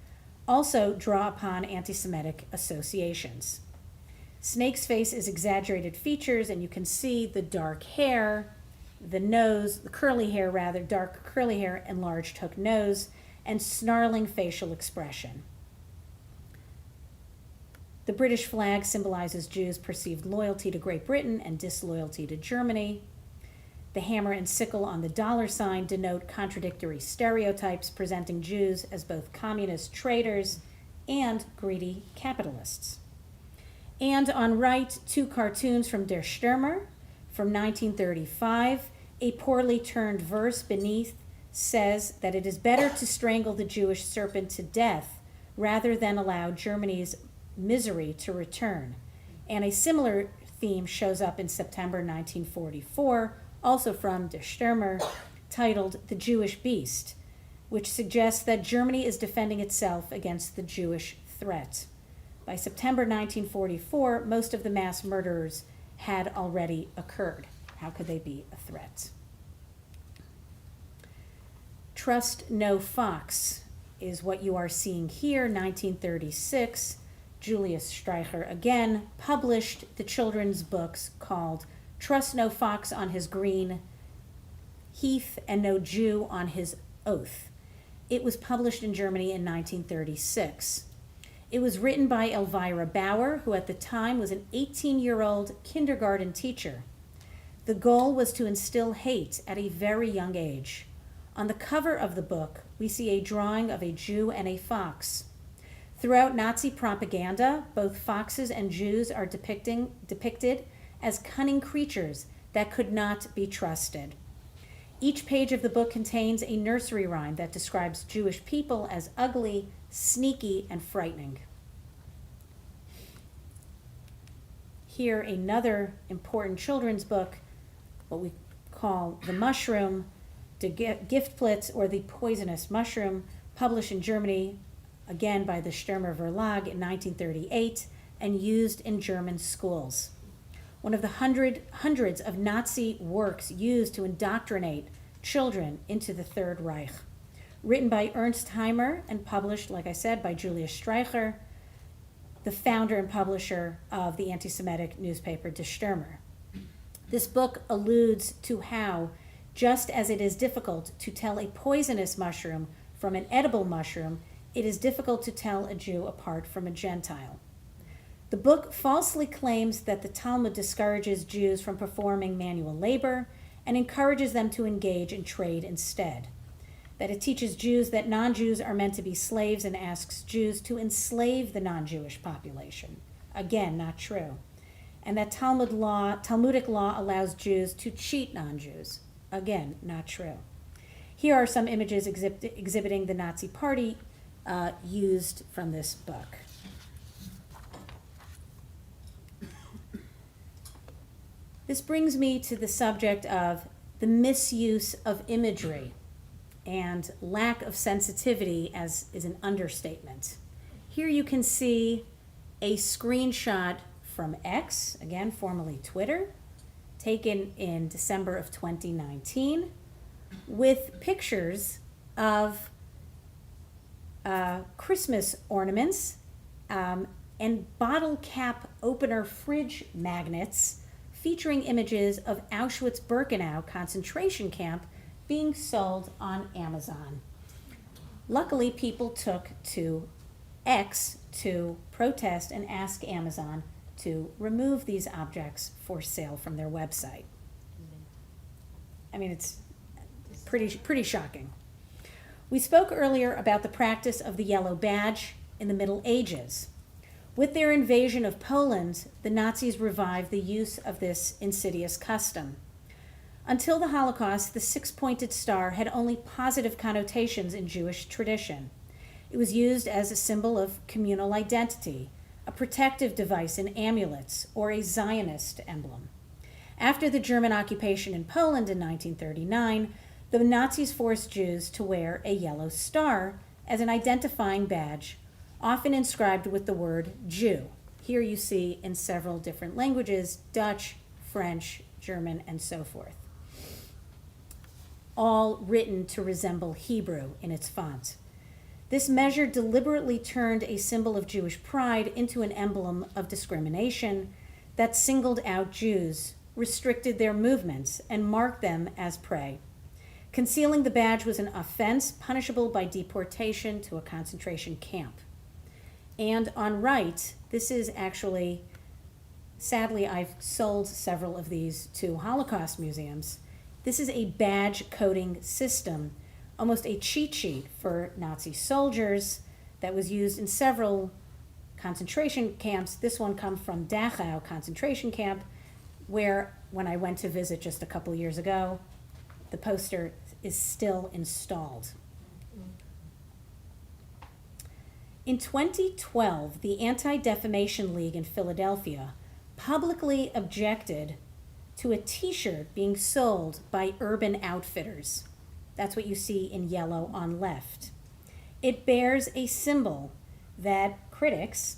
also draw upon anti-Semitic associations. Snake's face is exaggerated features, and you can see the dark hair, the nose, the curly hair rather, dark curly hair, enlarged hook nose, and snarling facial expression. The British flag symbolizes Jews' perceived loyalty to Great Britain and disloyalty to Germany. The hammer and sickle on the dollar sign denote contradictory stereotypes presenting Jews as both communist traitors and greedy capitalists. And on right, two cartoons from Der Stürmer from 1935. A poorly turned verse beneath says that it is better to strangle the Jewish serpent to death rather than allow Germany's misery to return. And a similar theme shows up in September 1944, also from Der Stürmer, titled The Jewish Beast, which suggests that Germany is defending itself against the Jewish threat. By September 1944, most of the mass murders had already occurred. How could they be a threat? Trust No Fox is what you are seeing here, 1936. Julius Streicher again published the children's books called Trust No Fox on His Green Heath and No Jew on His Oath. It was published in Germany in 1936. It was written by Elvira Bauer, who at the time was an 18-year-old kindergarten teacher. The goal was to instill hate at a very young age. On the cover of the book, we see a drawing of a Jew and a fox. Throughout Nazi propaganda, both foxes and Jews are depicted as cunning creatures that could not be trusted. Each page of the book contains a nursery rhyme that describes Jewish people as ugly, sneaky, and frightening. Here, another important children's book, what we call The Mushroom, Der Giftblitz, or The Poisonous Mushroom, published in Germany, again by the Stürmer Verlag in 1938, and used in German schools. One of the hundreds of Nazi works used to indoctrinate children into the Third Reich. Written by Ernst Heimer and published, like I said, by Julius Streicher, the founder and publisher of the anti-Semitic newspaper Der Stürmer. This book alludes to how, just as it is difficult to tell a poisonous mushroom from an edible mushroom, it is difficult to tell a Jew apart from a Gentile. The book falsely claims that the Talmud discourages Jews from performing manual labor and encourages them to engage in trade instead. That it teaches Jews that non-Jews are meant to be slaves and asks Jews to enslave the non-Jewish population. Again, not true. And that Talmudic law allows Jews to cheat non-Jews. Again, not true. Here are some images exhibiting the Nazi Party used from this book. This brings me to the subject of the misuse of imagery, and lack of sensitivity as is an understatement. Here you can see a screenshot from X, again formerly Twitter, taken in December of 2019, with pictures of Christmas ornaments and bottle cap opener fridge magnets featuring images of Auschwitz-Birkenau concentration camp being sold on Amazon. Luckily, people took to X to protest and ask Amazon to remove these objects for sale from their website. I mean, it's pretty shocking. We spoke earlier about the practice of the yellow badge in the Middle Ages. With their invasion of Poland, the Nazis revived the use of this insidious custom. Until the Holocaust, the six-pointed star had only positive connotations in Jewish tradition. It was used as a symbol of communal identity, a protective device in amulets, or a Zionist emblem. After the German occupation in Poland in 1939, the Nazis forced Jews to wear a yellow star as an identifying badge, often inscribed with the word Jew. Here you see in several different languages, Dutch, French, German, and so forth. All written to resemble Hebrew in its font. This measure deliberately turned a symbol of Jewish pride into an emblem of discrimination that singled out Jews, restricted their movements, and marked them as prey. Concealing the badge was an offense punishable by deportation to a concentration camp. And on right, this is actually, sadly, I've sold several of these to Holocaust museums. This is a badge coding system, almost a cheat sheet for Nazi soldiers that was used in several concentration camps. This one comes from Dachau concentration camp, where when I went to visit just a couple years ago, the poster is still installed. In 2012, the Anti-Defamation League in Philadelphia publicly objected to a t-shirt being sold by Urban Outfitters. That's what you see in yellow on left. It bears a symbol that critics,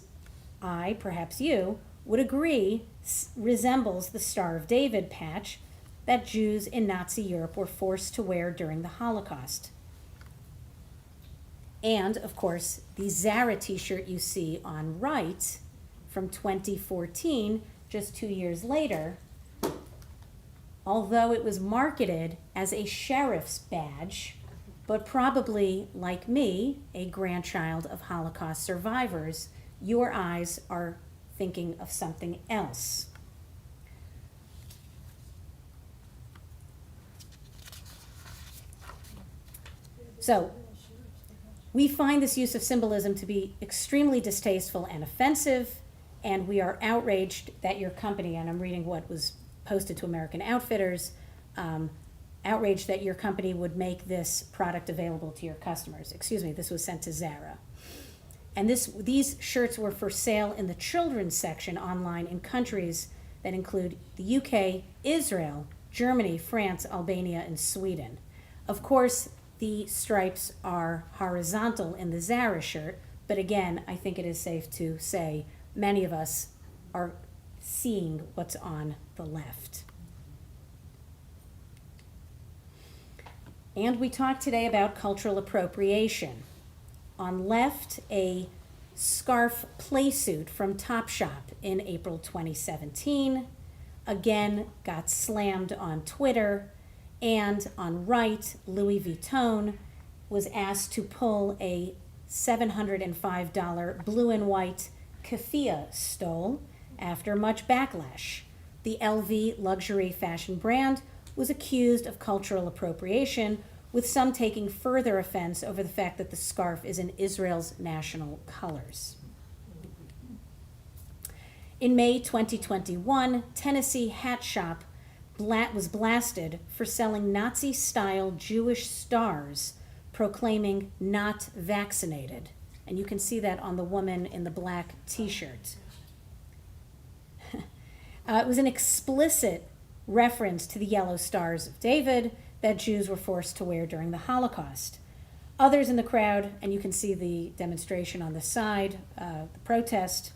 I, perhaps you, would agree resembles the Star of David patch that Jews in Nazi Europe were forced to wear during the Holocaust. And, of course, the Zara t-shirt you see on right from 2014, just 2 years later, although it was marketed as a sheriff's badge, but probably, like me, a grandchild of Holocaust survivors, your eyes are thinking of something else. So, we find this use of symbolism to be extremely distasteful and offensive, and we are outraged that your company, and I'm reading what was posted to American Outfitters, outraged that your company would make this product available to your customers. Excuse me, this was sent to Zara. And these shirts were for sale in the children's section online in countries that include the UK, Israel, Germany, France, Albania, and Sweden. Of course, the stripes are horizontal in the Zara shirt, but again, I think it is safe to say many of us are seeing what's on the left. And we talked today about cultural appropriation. On left, a scarf playsuit from Topshop in April 2017, again got slammed on Twitter. And on right, Louis Vuitton was asked to pull a $705 blue and white keffiyeh stole after much backlash. The LV luxury fashion brand was accused of cultural appropriation, with some taking further offense over the fact that the scarf is in Israel's national colors. In May 2021, Tennessee Hat Shop was blasted for selling Nazi-style Jewish stars, proclaiming "not vaccinated." And you can see that on the woman in the black t-shirt. It was an explicit reference to the yellow stars of David that Jews were forced to wear during the Holocaust. Others in the crowd, and you can see the demonstration on the side, the protest,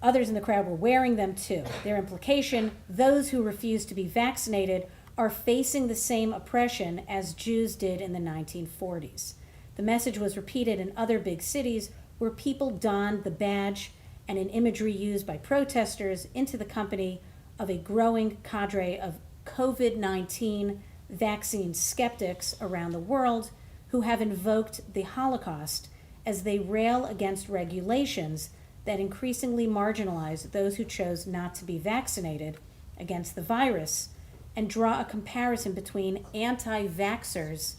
others in the crowd were wearing them too. Their implication, those who refuse to be vaccinated are facing the same oppression as Jews did in the 1940s. The message was repeated in other big cities where people donned the badge and an imagery used by protesters into the company of a growing cadre of COVID-19 vaccine skeptics around the world who have invoked the Holocaust as they rail against regulations that increasingly marginalize those who chose not to be vaccinated against the virus and draw a comparison between anti-vaxxers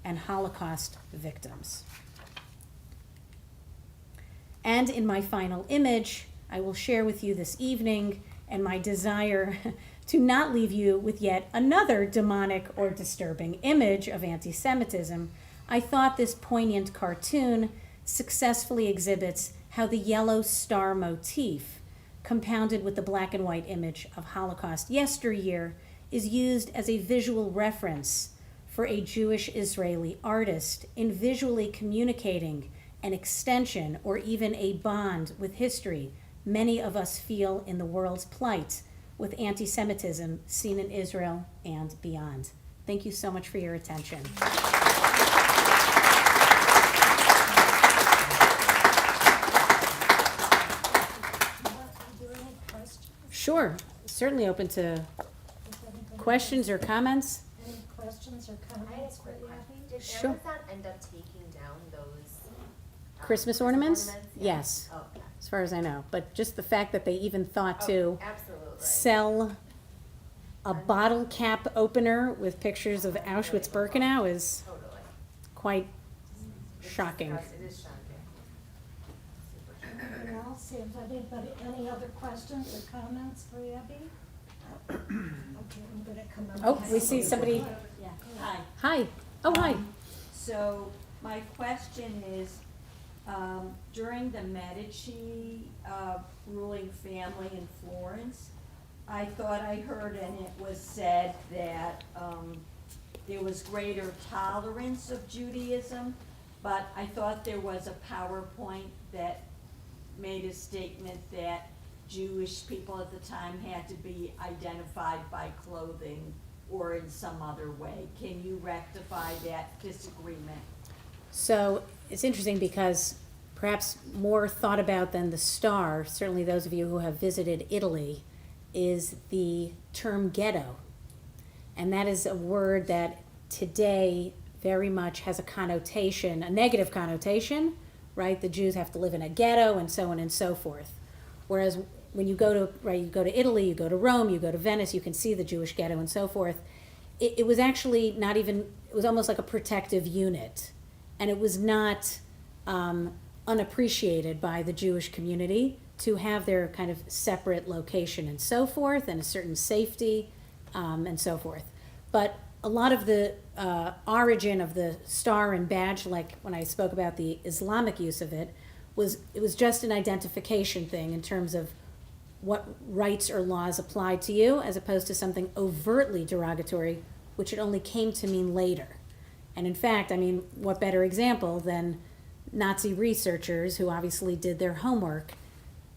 and Holocaust victims. And in my final image, I will share with you this evening and my desire to not leave you with yet another demonic or disturbing image of anti-Semitism. I thought this poignant cartoon successfully exhibits how the yellow star motif, compounded with the black and white image of Holocaust yesteryear, is used as a visual reference for a Jewish Israeli artist in visually communicating an extension or even a bond with history many of us feel in the world's plight with anti-Semitism seen in Israel and beyond. Thank you so much for your attention. Sure, certainly open to questions or comments. Any questions or comments for Abby? Did Sure. Amazon end up taking down those Christmas ornaments? Yeah. Yes, Oh, okay. as far as I know. But just the fact that they even thought to Oh, absolutely. sell a bottle cap opener with pictures of Auschwitz-Birkenau is Totally. quite shocking. It is shocking. Super shocking. Anything else? Any other questions or comments for Abby? Okay, I'm gonna come up. Oh, we see somebody. Yeah, hi. Hi. Oh, hi. So my question is, during the Medici ruling family in Florence, I thought I heard and it was said that there was greater tolerance of Judaism, but I thought there was a PowerPoint that made a statement that Jewish people at the time had to be identified by clothing or in some other way. Can you rectify that disagreement? So it's interesting because perhaps more thought about than the star, certainly those of you who have visited Italy, is the term ghetto. And that is a word that today very much has a connotation, a negative connotation, right? The Jews have to live in a ghetto and so on and so forth. Whereas when you go to Italy, you go to Rome, you go to Venice, you can see the Jewish ghetto and so forth. it was actually not even, it was almost like a protective unit. And it was not unappreciated by the Jewish community to have their kind of separate location and so forth, and a certain safety and so forth. But a lot of the origin of the star and badge, like when I spoke about the Islamic use of it, it was just an identification thing in terms of what rights or laws applied to you, as opposed to something overtly derogatory, which it only came to mean later. And in fact, I mean, what better example than Nazi researchers, who obviously did their homework,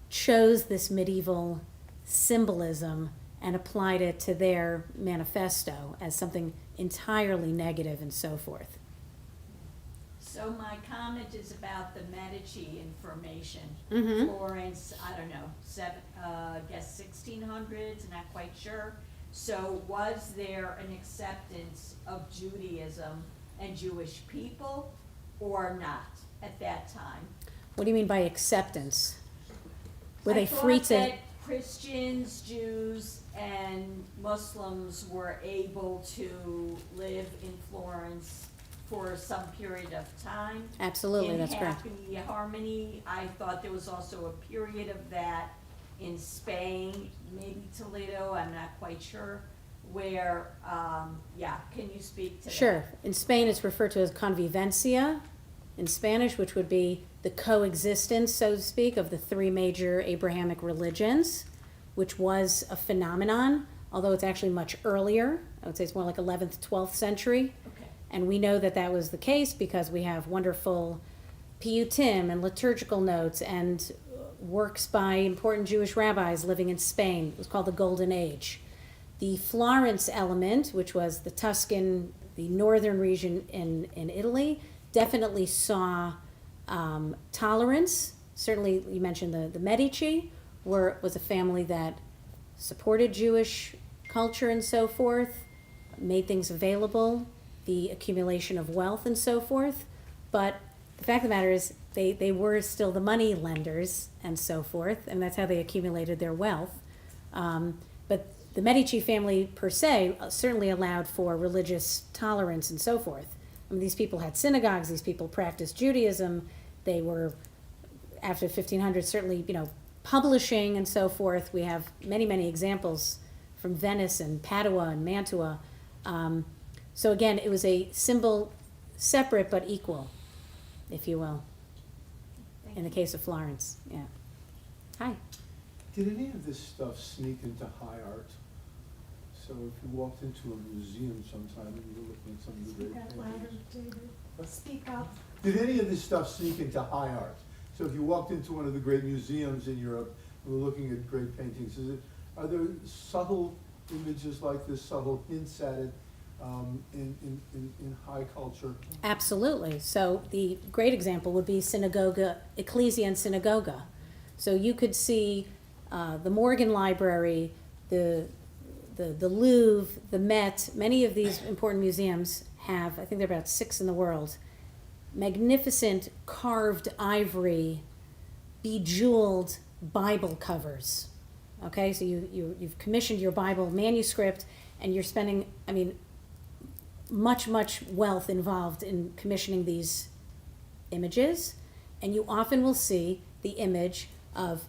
chose this medieval symbolism and applied it to their manifesto as something entirely negative and so forth. So my comment is about the Medici information. Mhm. Florence, I don't know, guess 1600s, not quite sure. So was there an acceptance of Judaism and Jewish people or not at that time? What do you mean by acceptance? Were I they thought free to? that Christians, Jews, and Muslims were able to live in Florence for some period of time. Absolutely, that's correct. In happy harmony. I thought there was also a period of that in Spain, maybe Toledo, I'm not quite sure, where, can you speak to that? Sure. In Spain, it's referred to as convivencia in Spanish, which would be the coexistence, so to speak, of the three major Abrahamic religions, which was a phenomenon, although it's actually much earlier. I would say it's more like 11th, 12th century. Okay. And we know that that was the case because we have wonderful piyutim and liturgical notes and works by important Jewish rabbis living in Spain. It was called the Golden Age. The Florence element, which was the Tuscan, the northern region in Italy, definitely saw tolerance. Certainly, you mentioned the Medici was a family that supported Jewish culture and so forth, made things available, the accumulation of wealth and so forth. But the fact of the matter is they were still the money lenders and so forth, and that's how they accumulated their wealth. But the Medici family per se certainly allowed for religious tolerance and so forth. I mean, these people had synagogues, these people practiced Judaism, they were, after 1500, certainly, publishing and so forth. We have many, many examples from Venice and Padua and Mantua. So again, it was a symbol separate but equal, if you will, in the case of Florence, yeah. Hi. Did any of this stuff sneak into high art? So if you walked into a museum sometime and you were looking at some of the Speak great up louder, paintings. David. Speak up. Did any of this stuff sneak into high art? So if you walked into one of the great museums in Europe and were looking at great paintings, are there subtle images like this, subtle hints at it in high culture? Absolutely. So the great example would be synagoga, ecclesia and synagoga. So you could see the Morgan Library, the Louvre, the Met, many of these important museums have, I think there are about 6 in the world, magnificent carved ivory, bejeweled Bible covers. Okay, so you've commissioned your Bible manuscript and you're spending, much wealth involved in commissioning these images, and you often will see the image of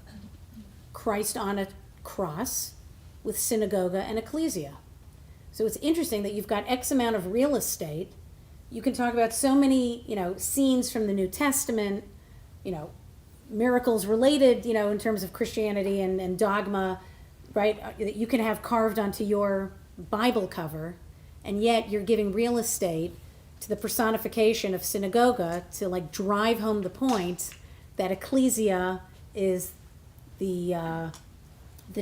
Christ on a cross with synagoga and ecclesia. So it's interesting that you've got X amount of real estate. You can talk about so many, scenes from the New Testament, miracles related, in terms of Christianity and dogma, right? That you can have carved onto your Bible cover, and yet you're giving real estate to the personification of synagoga to drive home the point that ecclesia is the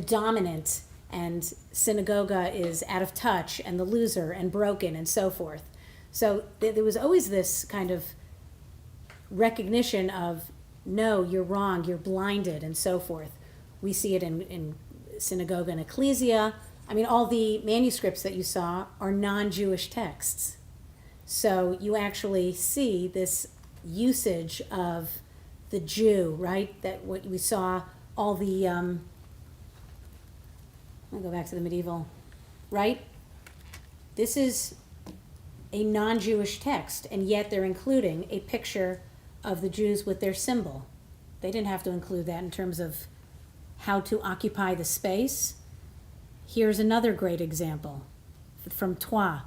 dominant and synagoga is out of touch and the loser and broken and so forth. So there was always this kind of recognition of, no, you're wrong, you're blinded and so forth. We see it in synagoga and ecclesia. All the manuscripts that you saw are non-Jewish texts. So you actually see this usage of the Jew, right? That what we saw, all the, I'll go back to the medieval, right? this is a non-Jewish text, and yet they're including a picture of the Jews with their symbol. They didn't have to include that in terms of how to occupy the space. Here's another great example from Troyes,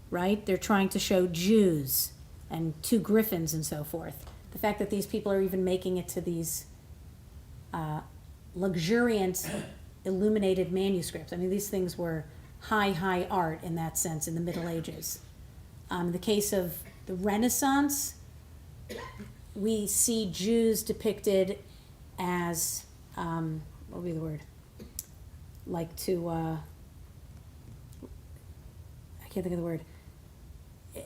right? They're trying to show Jews and two griffins and so forth. The fact that these people are even making it to these luxuriant illuminated manuscripts. I mean, these things were high art in that sense in the Middle Ages. In the case of the Renaissance, we see Jews depicted as, what would be the word? Like to, I can't think of the word,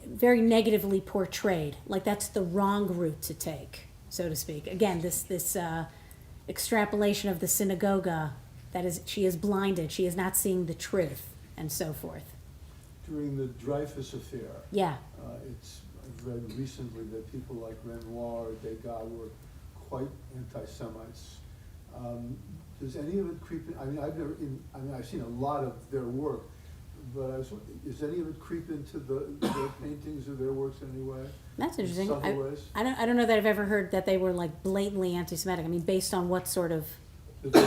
very negatively portrayed, like that's the wrong route to take, so to speak. Again, this extrapolation of the synagogue, that is, she is blinded, she is not seeing the truth, and so forth. During the Dreyfus affair, Yeah, I've read recently that people like Renoir or Degas were quite anti-Semites. Does any of it creep in? I mean, I've seen a lot of their work, but does any of it creep into their paintings or their works in any way? that's interesting. Subtle ways? I don't know that I've ever heard that they were like blatantly anti-Semitic. I mean, based on what sort of, That they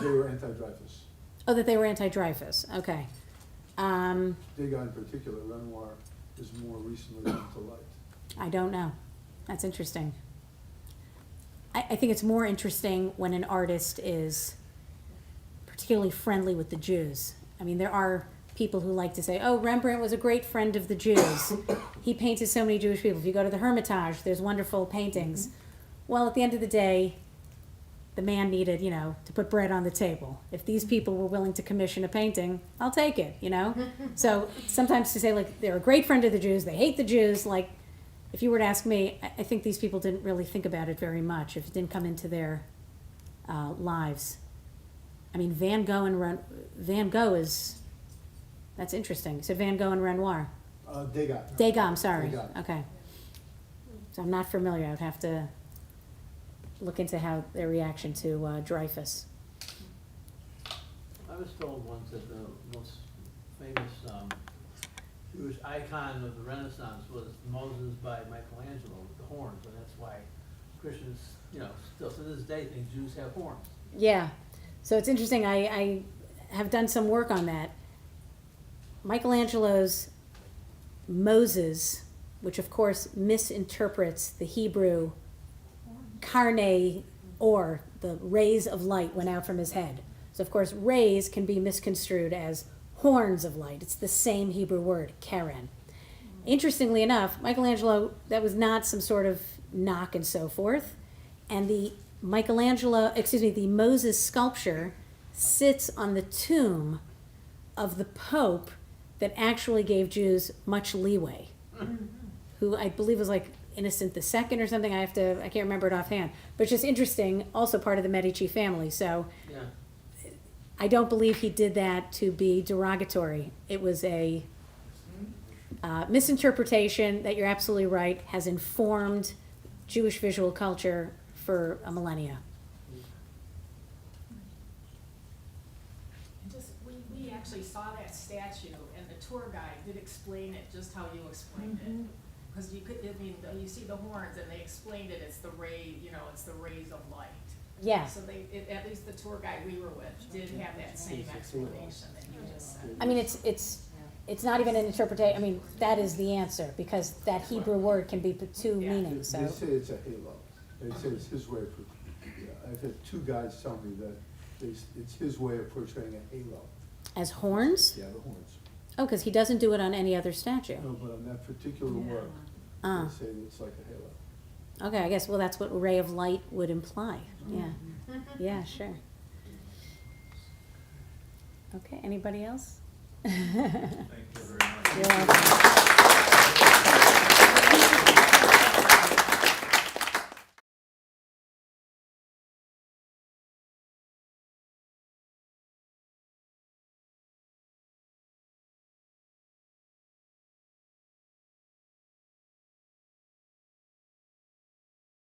were anti-Dreyfus. oh, that they were anti-Dreyfus, okay. Degas in particular, Renoir is more recently come to light. I don't know. That's interesting. I think it's more interesting when an artist is particularly friendly with the Jews. I mean, there are people who like to say, oh, Rembrandt was a great friend of the Jews. He painted so many Jewish people. If you go to the Hermitage, there's wonderful paintings. Well, at the end of the day, the man needed, to put bread on the table. If these people were willing to commission a painting, I'll take it, So sometimes to say, like, they're a great friend of the Jews, they hate the Jews, like, if you were to ask me, I think these people didn't really think about it very much, if it didn't come into their lives. I mean, Van Gogh is, that's interesting. You said Van Gogh and Renoir. Degas. Degas, I'm sorry. Degas. Okay. So I'm not familiar. I would have to look into how their reaction to Dreyfus. I was told once that the most famous Jewish icon of the Renaissance was Moses by Michelangelo with the horns, and that's why Christians, still to this day think Jews have horns. Yeah. So it's interesting. I have done some work on that. Michelangelo's Moses, which of course misinterprets the Hebrew carne, or the rays of light went out from his head. So of course rays can be misconstrued as horns of light. It's the same Hebrew word, keren. Interestingly enough, Michelangelo, that was not some sort of knock and so forth. And the Moses sculpture sits on the tomb of the Pope that actually gave Jews much leeway, who I believe was like Innocent II or something. I can't remember it offhand. But it's just interesting, also part of the Medici family. So Yeah. I don't believe he did that to be derogatory. It was a misinterpretation that, you're absolutely right, has informed Jewish visual culture for a millennia. We actually saw that statue, and the tour guide did explain it just how you explained it. Because you see the horns, and they explained it, it's the it's the rays of light. Yeah. So at least the tour guide we were with did have that same explanation that you just said. I mean, it's not even an interpretation. I mean, that is the answer, because that Hebrew word can be two meanings. They So say it's a halo. They say it's his way of, I've had two guys tell me that it's his way of portraying a halo. as horns? Yeah, the horns. Oh, because he doesn't do it on any other statue. No, but on that particular work, Ah. they say that it's like a halo. Okay, I guess, well, that's what ray of light would imply. Yeah. Yeah, sure. Okay, anybody else? Thank you very much. You're welcome.